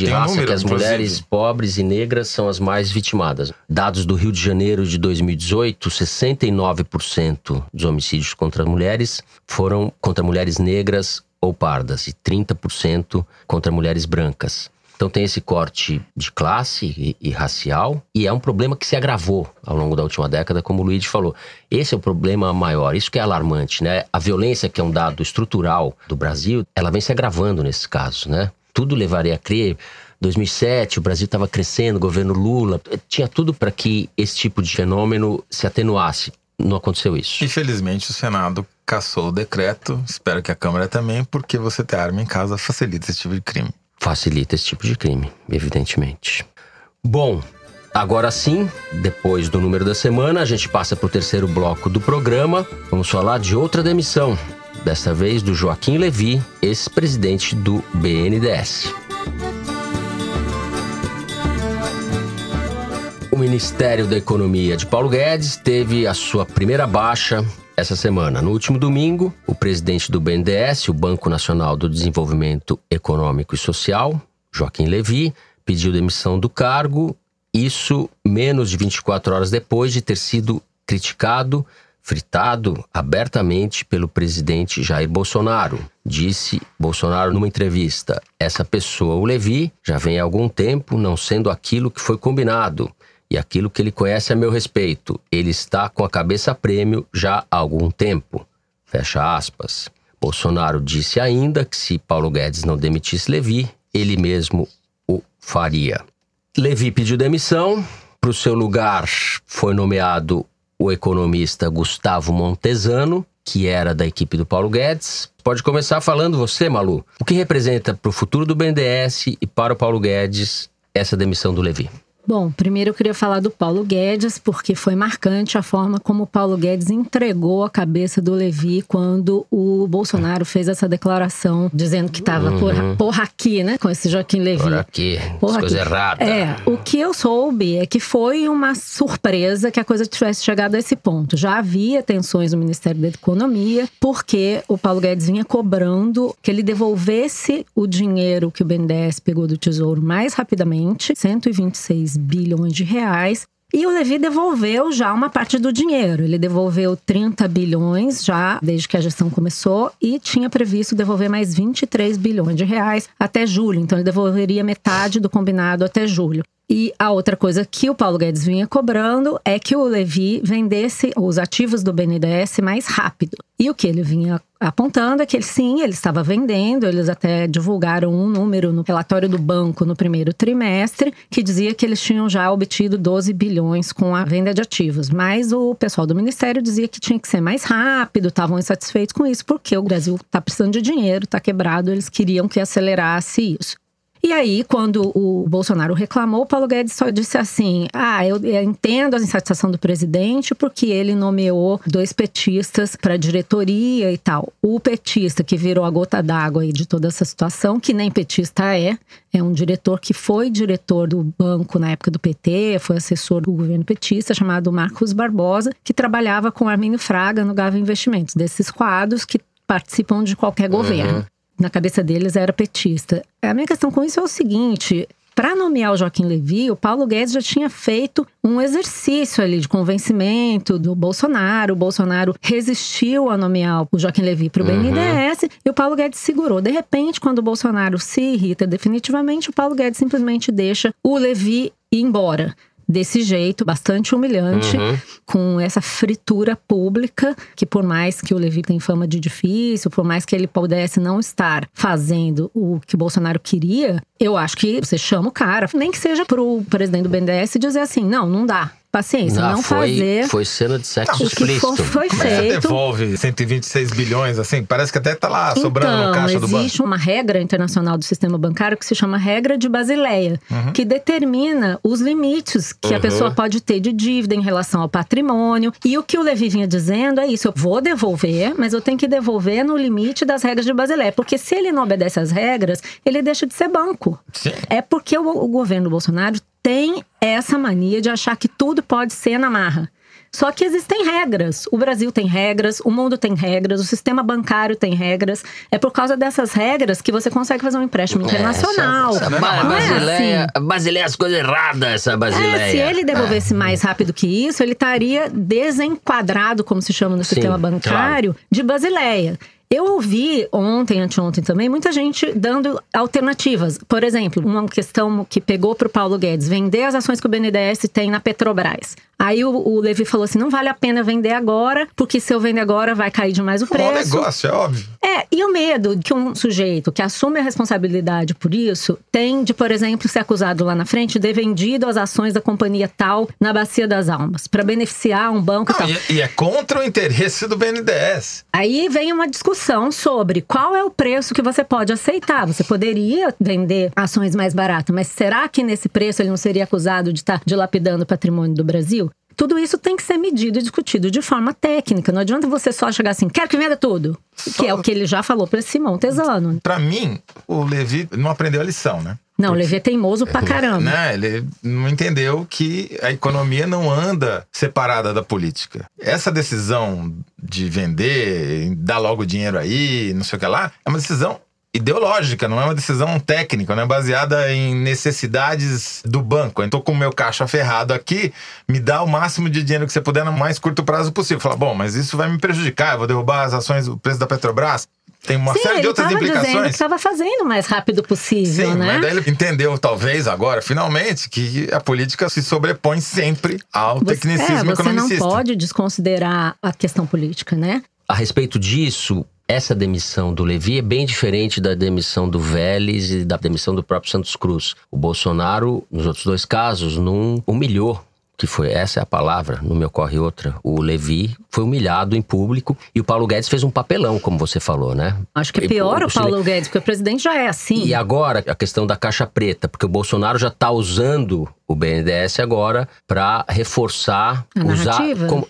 raça, número, que as mulheres inclusive. pobres e negras são as mais vitimadas. Dados do Rio de Janeiro de 2018, 69% dos homicídios contra mulheres foram contra mulheres negras ou pardas e 30% contra mulheres brancas. Então tem esse corte de classe e racial, e é um problema que se agravou ao longo da última década, como o Luiz falou. Esse é o problema maior, isso que é alarmante, né? A violência, que é um dado estrutural do Brasil, ela vem se agravando nesses casos, né? Tudo levaria a crer. 2007, o Brasil estava crescendo, governo Lula, tinha tudo para que esse tipo de fenômeno se atenuasse. Não aconteceu isso. Infelizmente, o Senado cassou o decreto, espero que a Câmara também, porque você ter arma em casa facilita esse tipo de crime. Facilita esse tipo de crime, evidentemente. Bom, agora sim, depois do número da semana, a gente passa para o terceiro bloco do programa. Vamos falar de outra demissão, desta vez do Joaquim Levy, ex-presidente do BNDES. O Ministério da Economia de Paulo Guedes teve a sua primeira baixa essa semana. No último domingo, o presidente do BNDES, o Banco Nacional do Desenvolvimento Econômico e Social, Joaquim Levy, pediu demissão do cargo, isso menos de 24 horas depois de ter sido criticado, fritado abertamente pelo presidente Jair Bolsonaro. Disse Bolsonaro numa entrevista: essa pessoa, o Levy, já vem há algum tempo não sendo aquilo que foi combinado. E aquilo que ele conhece a meu respeito, ele está com a cabeça a prêmio já há algum tempo. Fecha aspas. Bolsonaro disse ainda que se Paulo Guedes não demitisse Levy, ele mesmo o faria. Levy pediu demissão. Para o seu lugar foi nomeado o economista Gustavo Montesano, que era da equipe do Paulo Guedes. Pode começar falando você, Malu. O que representa para o futuro do BNDES e para o Paulo Guedes essa demissão do Levy? Bom, primeiro eu queria falar do Paulo Guedes, porque foi marcante a forma como o Paulo Guedes entregou a cabeça do Levy quando o Bolsonaro fez essa declaração dizendo que estava porra aqui, né? Com esse Joaquim Levy. Porra aqui, coisa errada. O que eu soube é que foi uma surpresa que a coisa tivesse chegado a esse ponto. Já havia tensões no Ministério da Economia, porque o Paulo Guedes vinha cobrando que ele devolvesse o dinheiro que o BNDES pegou do Tesouro mais rapidamente, 126 bilhões de reais. E o Levy devolveu já uma parte do dinheiro. Ele devolveu 30 bilhões já desde que a gestão começou e tinha previsto devolver mais 23 bilhões de reais até julho. Então ele devolveria metade do combinado até julho. E a outra coisa que o Paulo Guedes vinha cobrando é que o Levy vendesse os ativos do BNDES mais rápido. E o que ele vinha apontando é que ele estava vendendo. Eles até divulgaram um número no relatório do banco no primeiro trimestre, que dizia que eles tinham já obtido 12 bilhões com a venda de ativos. Mas o pessoal do Ministério dizia que tinha que ser mais rápido, estavam insatisfeitos com isso, porque o Brasil está precisando de dinheiro, está quebrado, eles queriam que acelerasse isso. E aí, quando o Bolsonaro reclamou, o Paulo Guedes só disse assim: eu entendo a insatisfação do presidente porque ele nomeou 2 petistas para a diretoria e tal. O petista que virou a gota d'água aí de toda essa situação, que nem petista é um diretor que foi diretor do banco na época do PT, foi assessor do governo petista, chamado Marcos Barbosa, que trabalhava com Armínio Fraga no Gava Investimentos, desses quadros que participam de qualquer governo. Na cabeça deles era petista. A minha questão com isso é o seguinte: para nomear o Joaquim Levy, o Paulo Guedes já tinha feito um exercício ali de convencimento do Bolsonaro. O Bolsonaro resistiu a nomear o Joaquim Levy para o BNDES e o Paulo Guedes segurou. De repente, quando o Bolsonaro se irrita definitivamente, o Paulo Guedes simplesmente deixa o Levy ir embora. Desse jeito, bastante humilhante, com essa fritura pública, que por mais que o Levy tenha fama de difícil, por mais que ele pudesse não estar fazendo o que o Bolsonaro queria, eu acho que você chama o cara, nem que seja pro presidente do BNDES dizer assim, não dá. Paciência, não fazer. Foi cena de sexo o que explícito. foi Mas feito. você devolve 126 bilhões, assim, parece que até tá lá sobrando no caixa do banco. Existe uma regra internacional do sistema bancário que se chama regra de Basileia, que determina os limites que a pessoa pode ter de dívida em relação ao patrimônio. E o que o Levy vinha dizendo é isso: eu vou devolver, mas eu tenho que devolver no limite das regras de Basileia. Porque se ele não obedece às regras, ele deixa de ser banco. Sim. É porque o governo Bolsonaro tem essa mania de achar que tudo pode ser na marra. Só que existem regras. O Brasil tem regras, o mundo tem regras, o sistema bancário tem regras. É por causa dessas regras que você consegue fazer um empréstimo internacional. Basileia, as coisas erradas, essa Basileia. Se ele devolvesse mais rápido que isso, ele estaria desenquadrado, como se chama no sistema bancário, de Basileia. Eu ouvi ontem, anteontem também, muita gente dando alternativas. Por exemplo, uma questão que pegou para o Paulo Guedes: vender as ações que o BNDES tem na Petrobras. Aí o Levy falou assim: não vale a pena vender agora, porque se eu vender agora vai cair demais o preço. É um bom negócio, é óbvio. E o medo que um sujeito que assume a responsabilidade por isso tem de, por exemplo, ser acusado lá na frente de ter vendido as ações da companhia tal na Bacia das Almas, para beneficiar um banco e tal. E é contra o interesse do BNDES. Aí vem uma discussão sobre qual é o preço que você pode aceitar. Você poderia vender ações mais baratas, mas será que nesse preço ele não seria acusado de estar dilapidando o patrimônio do Brasil? Tudo isso tem que ser medido e discutido de forma técnica. Não adianta você só chegar assim: quero que venda tudo. Que é o que ele já falou para Simão Tesano. Pra mim, o Levy não aprendeu a lição, né? Não, o Levy é teimoso pra caramba. Né? Ele não entendeu que a economia não anda separada da política. Essa decisão de vender, dar logo dinheiro aí, não sei o que lá, é uma decisão ideológica, não é uma decisão técnica, não é baseada em necessidades do banco. Eu tô com o meu caixa ferrado aqui, me dá o máximo de dinheiro que você puder no mais curto prazo possível. Fala, bom, mas isso vai me prejudicar, eu vou derrubar as ações, o preço da Petrobras. Tem uma série de outras implicações. Ele estava dizendo que estava fazendo o mais rápido possível, sim, né? Mas daí ele entendeu, talvez, agora, finalmente, que a política se sobrepõe sempre ao tecnicismo economicista. Você não pode desconsiderar a questão política, né? A respeito disso, essa demissão do Levy é bem diferente da demissão do Vélez e da demissão do próprio Santos Cruz. O Bolsonaro, nos outros 2 casos, não humilhou, que foi, essa é a palavra, não me ocorre outra. O Levy foi humilhado em público e o Paulo Guedes fez um papelão, como você falou, né? Acho que é pior o Paulo Guedes, porque o presidente já é assim. E agora, a questão da caixa preta, porque o Bolsonaro já está usando o BNDES agora para reforçar,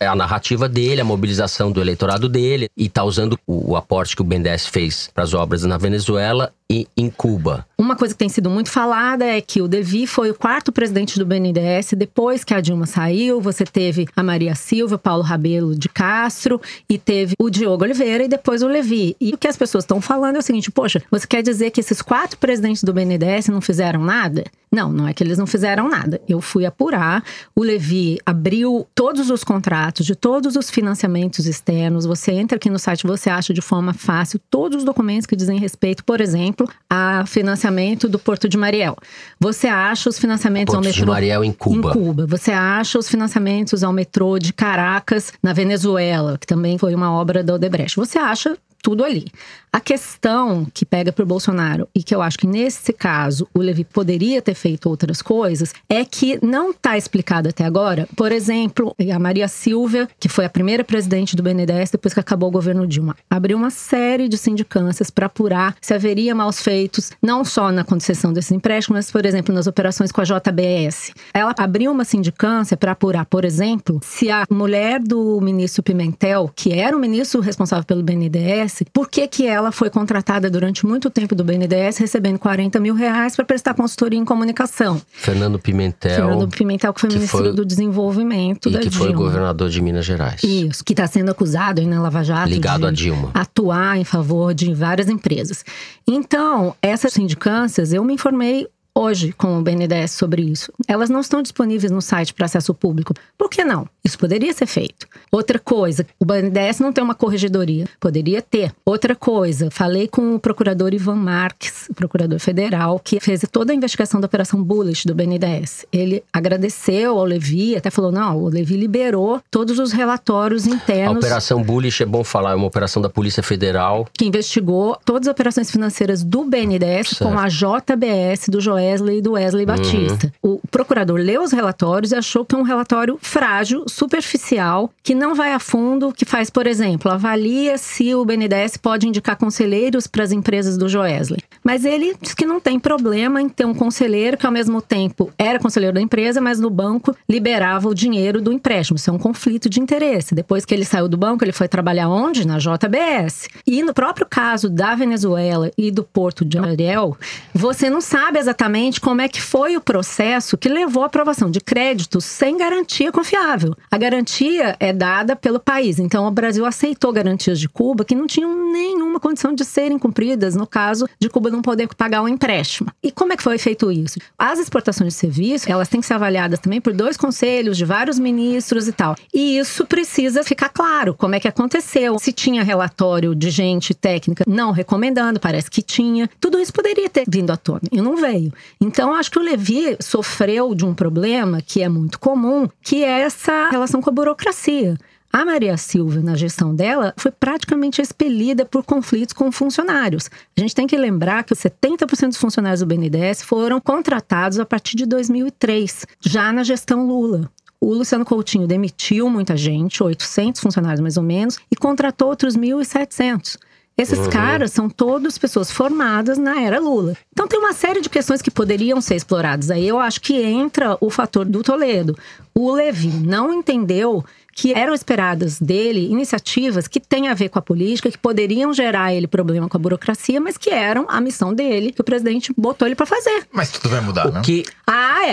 a narrativa dele, a mobilização do eleitorado dele, e está usando o aporte que o BNDES fez para as obras na Venezuela e em Cuba. Uma coisa que tem sido muito falada é que o Levy foi o 4º presidente do BNDES. Depois que a Dilma saiu, você teve a Maria Silva, o Paulo Rabelo de Castro, e teve o Diogo Oliveira e depois o Levy. E o que as pessoas estão falando é o seguinte: poxa, você quer dizer que esses 4 presidentes do BNDES não fizeram nada? Não é que eles não fizeram nada. Eu fui apurar, o Levy abriu todos os contratos de todos os financiamentos externos. Você entra aqui no site, você acha de forma fácil todos os documentos que dizem respeito, por exemplo, a financiamento do Porto de Mariel. Você acha os financiamentos ao metrô de Mariel em Cuba. Você acha os financiamentos ao metrô de Caracas, na Venezuela, que também foi uma obra da Odebrecht. Você acha tudo ali. A questão que pega pro Bolsonaro, e que eu acho que nesse caso o Levi poderia ter feito outras coisas, é que não está explicado até agora. Por exemplo, a Maria Silvia, que foi a primeira presidente do BNDES depois que acabou o governo Dilma, abriu uma série de sindicâncias para apurar se haveria maus feitos, não só na concessão desses empréstimos, mas, por exemplo, nas operações com a JBS. Ela abriu uma sindicância para apurar, por exemplo, se a mulher do ministro Pimentel, que era o ministro responsável pelo BNDES, por que ela foi contratada durante muito tempo do BNDES, recebendo R$40 mil para prestar consultoria em comunicação. Fernando Pimentel, que foi ministro do Desenvolvimento da Dilma. E que foi governador de Minas Gerais. Isso, que está sendo acusado aí na Lava Jato ligado a Dilma, atuar em favor de várias empresas. Então, essas sindicâncias, eu me informei hoje com o BNDES sobre isso. Elas não estão disponíveis no site para acesso público. Por que não? Isso poderia ser feito. Outra coisa, o BNDES não tem uma corregedoria. Poderia ter. Outra coisa, falei com o procurador Ivan Marques, o procurador federal, que fez toda a investigação da Operação Bullish do BNDES. Ele agradeceu ao Levi, até falou, não, o Levi liberou todos os relatórios internos. A Operação Bullish, é bom falar, é uma operação da Polícia Federal. Que investigou todas as operações financeiras do BNDES com a JBS do Joesley e do Wesley Batista. O procurador leu os relatórios e achou que é um relatório frágil, superficial, que não vai a fundo, que faz, por exemplo, avalia se o BNDES pode indicar conselheiros para as empresas do Joesley. Mas ele diz que não tem problema em ter um conselheiro que, ao mesmo tempo, era conselheiro da empresa, mas no banco liberava o dinheiro do empréstimo. Isso é um conflito de interesse. Depois que ele saiu do banco, ele foi trabalhar onde? Na JBS. E no próprio caso da Venezuela e do Porto de Ariel, você não sabe exatamente como é que foi o processo que levou à aprovação de créditos sem garantia confiável. A garantia é dada pelo país. Então, o Brasil aceitou garantias de Cuba que não tinham nenhuma condição de serem cumpridas no caso de Cuba não poder pagar um empréstimo. E como é que foi feito isso? As exportações de serviço, elas têm que ser avaliadas também por 2 conselhos de vários ministros e tal. E isso precisa ficar claro. Como é que aconteceu? Se tinha relatório de gente técnica não recomendando, parece que tinha. Tudo isso poderia ter vindo à tona e não veio. Então, acho que o Levi sofreu de um problema que é muito comum, que é essa relação com a burocracia. A Maria Silvia, na gestão dela, foi praticamente expelida por conflitos com funcionários. A gente tem que lembrar que 70% dos funcionários do BNDES foram contratados a partir de 2003, já na gestão Lula. O Luciano Coutinho demitiu muita gente, 800 funcionários mais ou menos, e contratou outros 1.700. Esses caras são todas pessoas formadas na era Lula. Então tem uma série de questões que poderiam ser exploradas. Aí eu acho que entra o fator do Toledo. O Levi não entendeu que eram esperadas dele iniciativas que têm a ver com a política, que poderiam gerar ele problema com a burocracia, mas que eram a missão dele, que o presidente botou ele para fazer. Mas tudo vai mudar, né?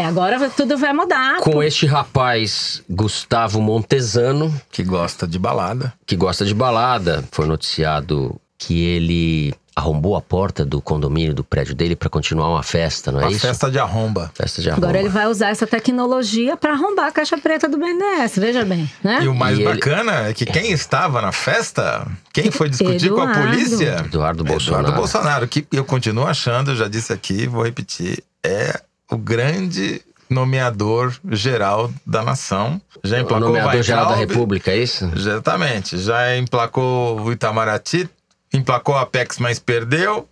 Agora tudo vai mudar. Com este rapaz, Gustavo Montesano, que gosta de balada. Foi noticiado que ele arrombou a porta do condomínio, do prédio dele, para continuar uma festa, não é isso? Festa de arromba. Agora ele vai usar essa tecnologia para arrombar a caixa preta do BNDES, veja bem, né? E o mais bacana é que quem estava na festa, quem foi discutir com a polícia? Eduardo Bolsonaro, que eu continuo achando, eu já disse aqui, vou repetir, é o grande nomeador geral da nação. Já emplacou o nomeador geral da República, é isso? Exatamente. Já emplacou o Itamaraty, emplacou a Apex, mas perdeu.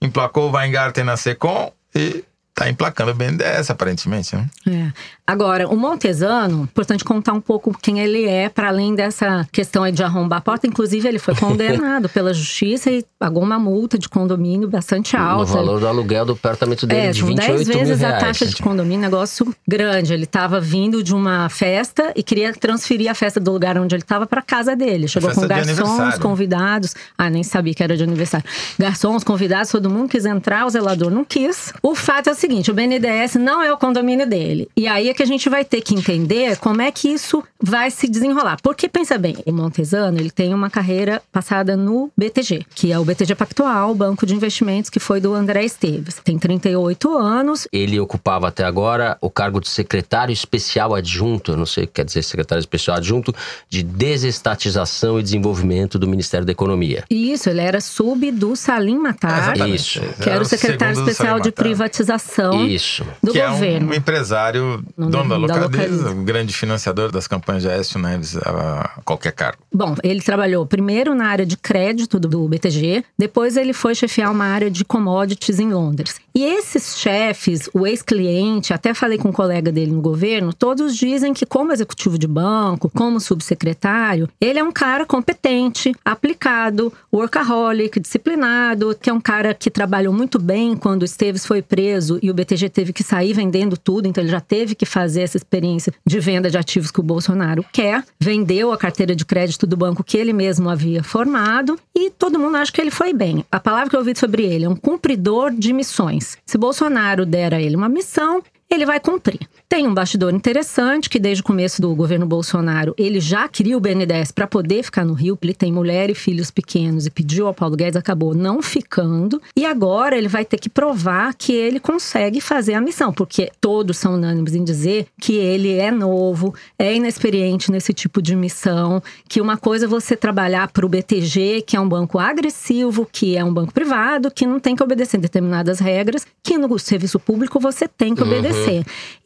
Emplacou o Weingarten na Secom e tá emplacando o BNDES, aparentemente, né? Agora, o Montesano, importante contar um pouco quem ele é, para além dessa questão aí de arrombar a porta. Inclusive, ele foi condenado pela justiça e pagou uma multa de condomínio bastante alta. No valor do aluguel do apartamento dele, de 28 10 vezes mil reais. A taxa de condomínio, negócio grande. Ele estava vindo de uma festa e queria transferir a festa do lugar onde ele estava para casa dele. Chegou com garçons, convidados. Nem sabia que era de aniversário. Garçons, convidados, todo mundo quis entrar, o zelador não quis. O fato é o seguinte, o BNDES não é o condomínio dele. E aí é que a gente vai ter que entender como é que isso vai se desenrolar. Porque, pensa bem, o Montesano, ele tem uma carreira passada no BTG, que é o BTG Pactual, o banco de investimentos que foi do André Esteves. Tem 38 anos. Ele ocupava até agora o cargo de secretário especial adjunto, eu não sei o que quer dizer secretário especial adjunto, de desestatização e desenvolvimento do Ministério da Economia. Isso, ele era sub do Salim Matar, Isso. que era o secretário especial de privatização. administração do governo. É um empresário, dono da Localiza, um grande financiador das campanhas de Aécio Neves a qualquer cargo. Bom, ele trabalhou primeiro na área de crédito do BTG, depois ele foi chefiar uma área de commodities em Londres. E esses chefes, o ex-cliente, até falei com um colega dele no governo, todos dizem que como executivo de banco, como subsecretário, ele é um cara competente, aplicado, workaholic, disciplinado, que é um cara que trabalhou muito bem quando o Esteves foi preso e o BTG teve que sair vendendo tudo, então ele já teve que fazer essa experiência de venda de ativos que o Bolsonaro quer, vendeu a carteira de crédito do banco que ele mesmo havia formado e todo mundo acha que ele foi bem. A palavra que eu ouvi sobre ele é um cumpridor de missões. Se Bolsonaro der a ele uma missão, ele vai cumprir. Tem um bastidor interessante que desde o começo do governo Bolsonaro, ele já queria o BNDES para poder ficar no Rio. Ele tem mulher e filhos pequenos e pediu ao Paulo Guedes, acabou não ficando. E agora ele vai ter que provar que ele consegue fazer a missão, porque todos são unânimes em dizer que ele é novo, é inexperiente nesse tipo de missão, que uma coisa é você trabalhar para o BTG, que é um banco agressivo, que é um banco privado, que não tem que obedecer determinadas regras, que no serviço público você tem que obedecer.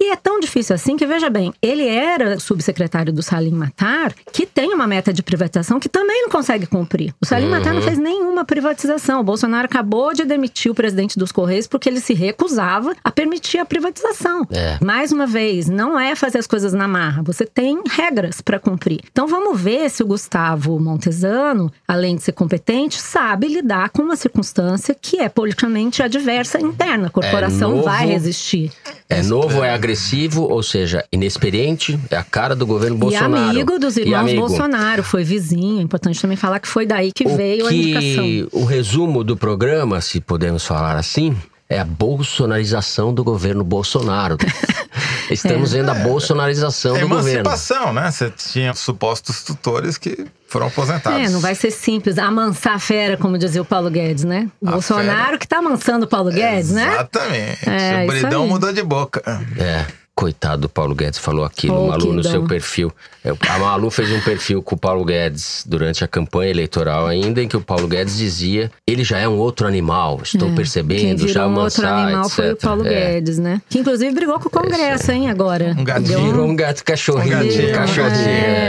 E é tão difícil assim que, veja bem, ele era subsecretário do Salim Matar, que tem uma meta de privatização que também não consegue cumprir. O Salim Matar não fez nenhuma privatização. O Bolsonaro acabou de demitir o presidente dos Correios porque ele se recusava a permitir a privatização. Mais uma vez, não é fazer as coisas na marra. Você tem regras para cumprir. Então vamos ver se o Gustavo Montesano, além de ser competente, sabe lidar com uma circunstância que é politicamente adversa interna. A corporação vai resistir. É novo, é agressivo, ou seja, inexperiente, é a cara do governo Bolsonaro. E amigo dos irmãos Bolsonaro, foi vizinho. É importante também falar que foi daí que veio a indicação. O resumo do programa, se podemos falar assim, é a bolsonarização do governo Bolsonaro. Estamos vendo a bolsonarização do governo. Emancipação, né? Você tinha supostos tutores que foram aposentados. Não vai ser simples amansar a fera, como dizia o Paulo Guedes, né? O Bolsonaro que tá amansando o Paulo Guedes, né? Exatamente. O Bridão mudou de boca. Coitado do Paulo Guedes, falou aquilo, Malu, no seu perfil. A Malu fez um perfil com o Paulo Guedes durante a campanha eleitoral ainda, em que o Paulo Guedes dizia: ele já é um outro animal, estou percebendo, já amansar, outro animal etc. Foi o Paulo Guedes, né? Que inclusive brigou com o Congresso, hein, agora. Um gatinho. Virou um gato cachorrinho.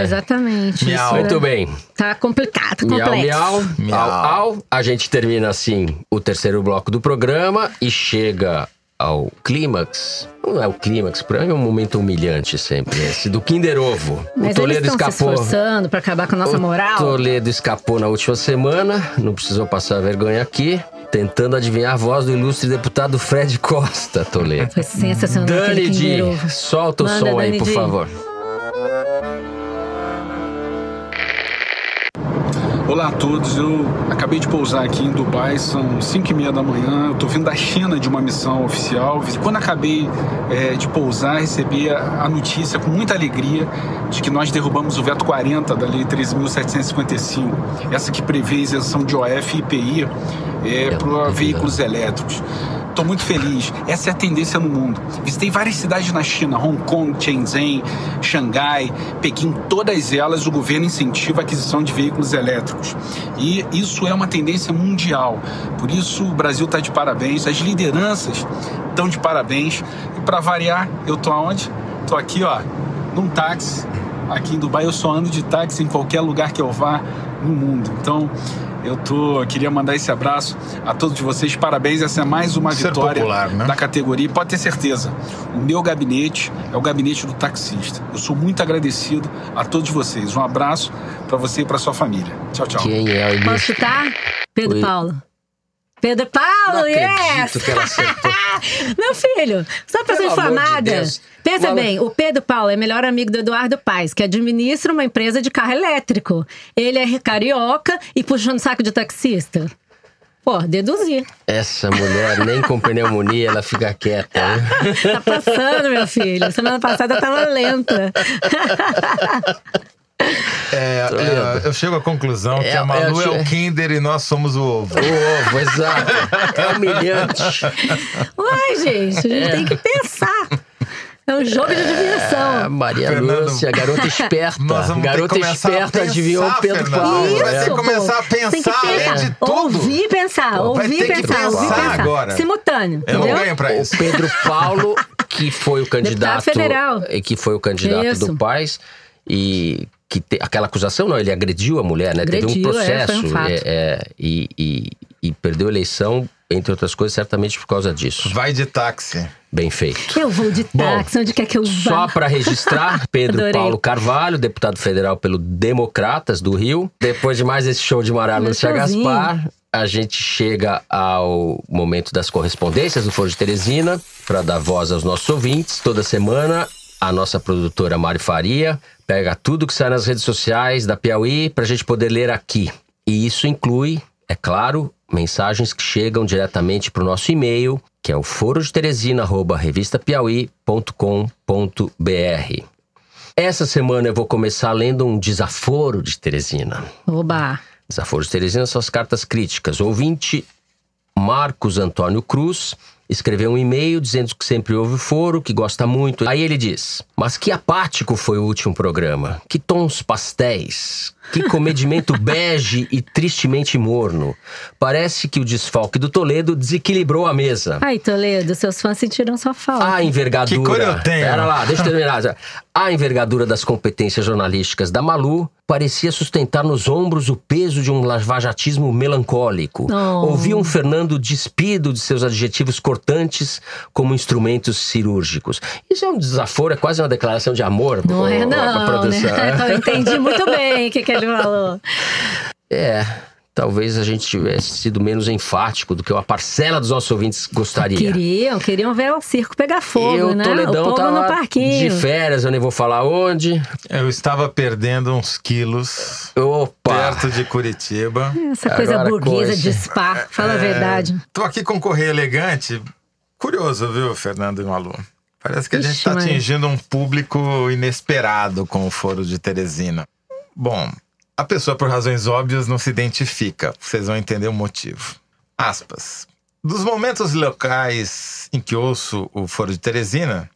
Exatamente. Miau. Muito bem. Tá complicado, complexo. Miau. A gente termina assim o terceiro bloco do programa e chega ao clímax. Não é o clímax, para mim é um momento humilhante sempre, esse do Kinder Ovo. Mas o Toledo eles estão escapou. Se esforçando para acabar com a nossa moral. O Toledo escapou na última semana, não precisou passar vergonha aqui, tentando adivinhar a voz do ilustre deputado Fred Costa, Toledo. Foi sensacional. Dani Di, solta o som aí, por favor. Olá a todos, eu acabei de pousar aqui em Dubai, são 5h30 da manhã, eu tô vindo da China de uma missão oficial. Quando acabei de pousar, recebi a notícia com muita alegria de que nós derrubamos o veto 40 da Lei 13.755, essa que prevê isenção de OF e IPI para veículos elétricos. Estou muito feliz. Essa é a tendência no mundo. Visitei várias cidades na China, Hong Kong, Shenzhen, Xangai, Pequim. Todas elas o governo incentiva a aquisição de veículos elétricos. E isso é uma tendência mundial. Por isso o Brasil está de parabéns, as lideranças estão de parabéns. E para variar, eu estou aonde? Estou aqui, num táxi. Aqui em Dubai eu só ando de táxi em qualquer lugar que eu vá no mundo. Então queria mandar esse abraço a todos vocês, parabéns, essa é mais uma vitória popular, né? Da categoria, pode ter certeza, o meu gabinete é o gabinete do taxista, eu sou muito agradecido a todos vocês, um abraço para você e para sua família, tchau, tchau. Quem é o Posso chutar? Pedro Paulo. Pedro Paulo, não acredito que ela acertou. Meu filho, só pra ser informada, pensa bem, o Pedro Paulo é melhor amigo do Eduardo Paes, que administra uma empresa de carro elétrico. Ele é carioca e puxando saco de taxista. Pô, deduzir. Essa mulher, nem com pneumonia, ela fica quieta. Né? Tá passando, meu filho. Semana passada eu tava lenta. Eu chego à conclusão que a Malu é o Kinder e nós somos o ovo. O ovo, exato. É humilhante. Uai, gente, a gente tem que pensar. É um jogo de adivinhação. Maria Fernando, Lúcia, garota esperta. Nós vamos Garota ter que começar esperta a pensar, adivinhou o Pedro Fernando. Paulo. Vai ter que começar a Tem que pensar além de tudo. Ouvir, pensar, Pô, vai ouvir, ter que pensar, ouvir, pensar pensar. agora. Simultâneo, Eu entendeu? não ganho pra isso. O Pedro Paulo, que foi o candidato. federal. Que foi o candidato Isso. do Paz. E que aquela acusação, não, ele agrediu a mulher, né? Teve um processo. foi um fato. E perdeu a eleição, entre outras coisas, certamente por causa disso. Vai de táxi. Bem feito. Eu vou de táxi, onde quer que eu vá. Só para registrar, Pedro Adorei. Paulo Carvalho, deputado federal pelo Democratas do Rio. Depois de mais esse show de Maria Lúcia showzinho. Gaspar, a gente chega ao momento das correspondências do Foro de Teresina, para dar voz aos nossos ouvintes. Toda semana, a nossa produtora Mari Faria pega tudo que sai nas redes sociais da Piauí para a gente poder ler aqui. E isso inclui, é claro, mensagens que chegam diretamente para o nosso e-mail, que é o forodeteresina@revistapiauí.com.br. Essa semana eu vou começar lendo um desaforo de Teresina. Oba! Desaforo de Teresina são as cartas críticas. O ouvinte Marcos Antônio Cruz escreveu um e-mail dizendo que sempre ouve o foro, que gosta muito. Aí ele diz: mas que apático foi o último programa. Que tons pastéis. Que comedimento bege e tristemente morno. Parece que o desfalque do Toledo desequilibrou a mesa. Ai, Toledo, seus fãs sentiram sua falta. A envergadura... Que cor eu tenho? Pera lá, deixa eu terminar. A envergadura das competências jornalísticas da Malu parecia sustentar nos ombros o peso de um lavajatismo melancólico. Oh. Ouvi um Fernando despido de seus adjetivos cortantes como instrumentos cirúrgicos. Isso é um desaforo, é quase uma declaração de amor. Não é pra não, produção. né? Eu entendi muito bem o que ele falou. Talvez a gente tivesse sido menos enfático do que uma parcela dos nossos ouvintes gostaria. Queriam ver o circo pegar fogo, né? Toledão, o povo tava no parquinho. de férias, eu nem vou falar onde. Eu estava perdendo uns quilos perto de Curitiba. Essa coisa Agora burguesa de spa, fala a verdade. Tô aqui com um correio elegante. Curioso, viu, Fernando e Malu? Parece que a gente está atingindo um público inesperado com o Foro de Teresina. Bom, a pessoa, por razões óbvias, não se identifica. Vocês vão entender o motivo. Aspas. Dos momentos locais em que ouço o Foro de Teresina,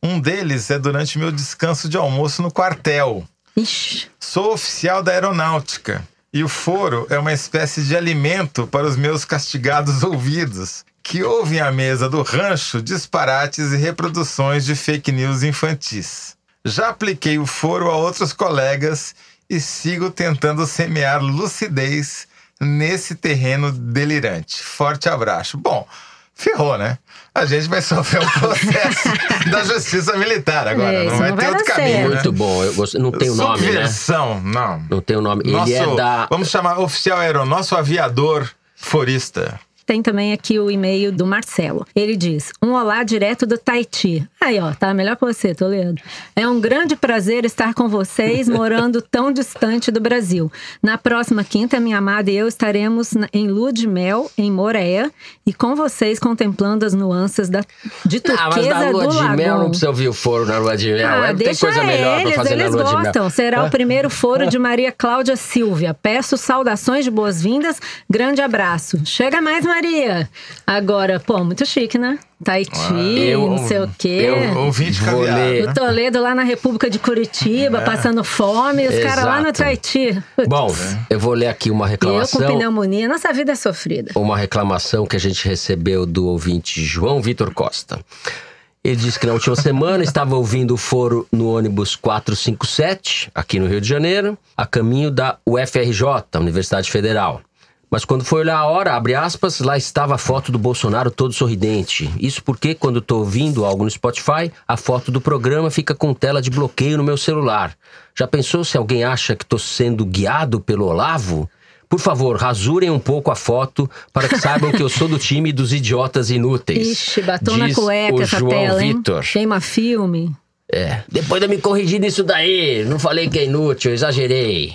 um deles é durante meu descanso de almoço no quartel. Ixi. Sou oficial da aeronáutica e o foro é uma espécie de alimento para os meus castigados ouvidos, que ouvem à mesa do rancho disparates e reproduções de fake news infantis. Já apliquei o foro a outros colegas e sigo tentando semear lucidez nesse terreno delirante. Forte abraço. Bom, ferrou, né? A gente vai sofrer um processo da justiça militar agora. Não vai ter outro caminho, né? Muito bom. Eu gosto, não tem o nome, né? Subversão, não. Não tem o nome. Nosso, ele é da... Vamos chamar oficial nosso aviador forista. Tem também aqui o e-mail do Marcelo. Ele diz: um olá direto do Tahiti. Aí, ó, tá melhor que você, Toledo. É um grande prazer estar com vocês, morando tão distante do Brasil. Na próxima quinta, minha amada e eu estaremos em lua de mel, em Moréia, e com vocês contemplando as nuances de turquesa do mas na lua de Lagoon. mel não precisa ouvir o foro na lua de mel. Não tem Deixa coisa melhor pra fazer na lua de mel. Eles gostam. Será o primeiro foro de Maria Cláudia Silvia. Peço saudações de boas-vindas. Grande abraço. Chega mais, Maria. Agora, pô, muito chique, né? Tahiti, não sei o quê. Eu ouvi de caviar, né? O Toledo lá na República de Curitiba, passando fome, e os caras lá no Tahiti. Bom, eu vou ler aqui uma reclamação. Eu com pneumonia, nossa vida é sofrida. Uma reclamação que a gente recebeu do ouvinte João Vitor Costa. Ele disse que na última semana estava ouvindo o foro no ônibus 457, aqui no Rio de Janeiro, a caminho da UFRJ, Universidade Federal. Mas quando foi olhar a hora, abre aspas, lá estava a foto do Bolsonaro todo sorridente. Isso porque quando estou ouvindo algo no Spotify, a foto do programa fica com tela de bloqueio no meu celular. Já pensou se alguém acha que estou sendo guiado pelo Olavo? Por favor, rasurem um pouco a foto para que saibam que eu sou do time dos idiotas inúteis. Ixi, batom na cueca essa João tela, hein? Vitor. Queima filme. Depois de eu me corrigir nisso daí, não falei que é inútil, exagerei.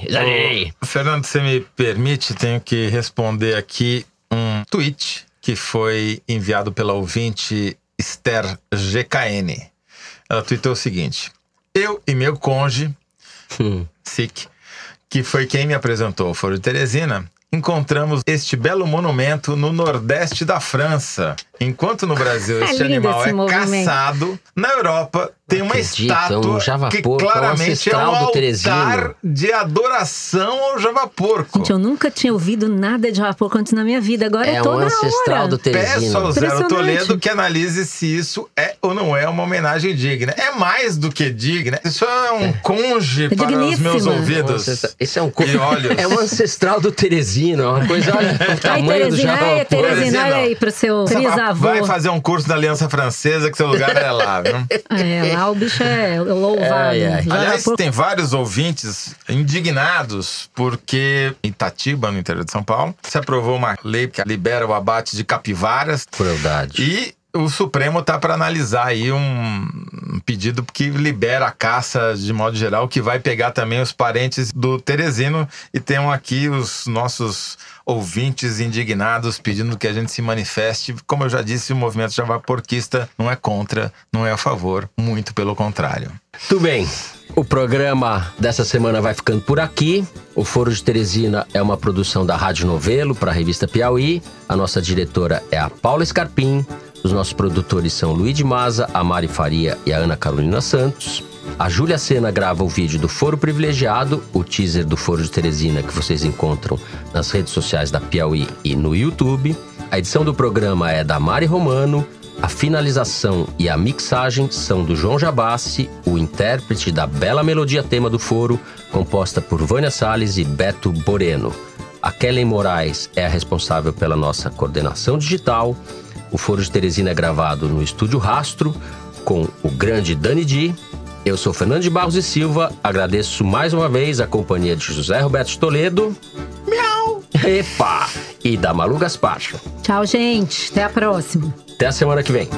Fernando, se me permite, tenho que responder aqui um tweet que foi enviado pela ouvinte Esther GKN. Ela tweetou o seguinte: eu e meu cônjuge, Sic, que foi quem me apresentou o Foro de Teresina, encontramos este belo monumento no nordeste da França, enquanto no Brasil este animal é caçado, na Europa tem uma estátua que claramente é um altar de adoração ao javaporco. Gente, eu nunca tinha ouvido nada de javaporco antes na minha vida, agora é toda hora. É um ancestral do Teresino. Peço ao Zero Toledo que analise se isso é ou não é uma homenagem digna. É mais do que digna. Isso é um conge para os meus ouvidos. Isso é um olhos. É um ancestral do Teresino. É uma coisa, olha o tamanho do javaporco. Teresino, olha aí pro seu trisavô. Vai fazer um curso da Aliança Francesa, que seu lugar é lá, viu? Lá o bicho é louvado. Aliás, tem vários ouvintes indignados porque em Itatiba, no interior de São Paulo, se aprovou uma lei que libera o abate de capivaras. Crueldade. E o Supremo tá para analisar aí um pedido que libera a caça de modo geral, que vai pegar também os parentes do Teresino. E temos aqui os nossos ouvintes indignados pedindo que a gente se manifeste. Como eu já disse, o movimento javaporquista não é contra, não é a favor, muito pelo contrário. Tudo bem. O programa dessa semana vai ficando por aqui. O Foro de Teresina é uma produção da Rádio Novelo para a revista Piauí. A nossa diretora é a Paula Scarpim. Os nossos produtores são Luiz de Maza, a Mari Faria e a Ana Carolina Santos. A Júlia Sena grava o vídeo do Foro Privilegiado, o teaser do Foro de Teresina que vocês encontram nas redes sociais da Piauí e no YouTube. A edição do programa é da Mari Romano. A finalização e a mixagem são do João Jabassi, o intérprete da bela melodia tema do Foro, composta por Vânia Salles e Beto Boreno. A Kellen Moraes é a responsável pela nossa coordenação digital. O Foro de Teresina é gravado no Estúdio Rastro, com o grande Dani Di. Eu sou Fernando de Barros e Silva, agradeço mais uma vez a companhia de José Roberto Toledo. Miau! Epa! E da Malu Gaspacho. Tchau, gente. Até a próxima. Até a semana que vem.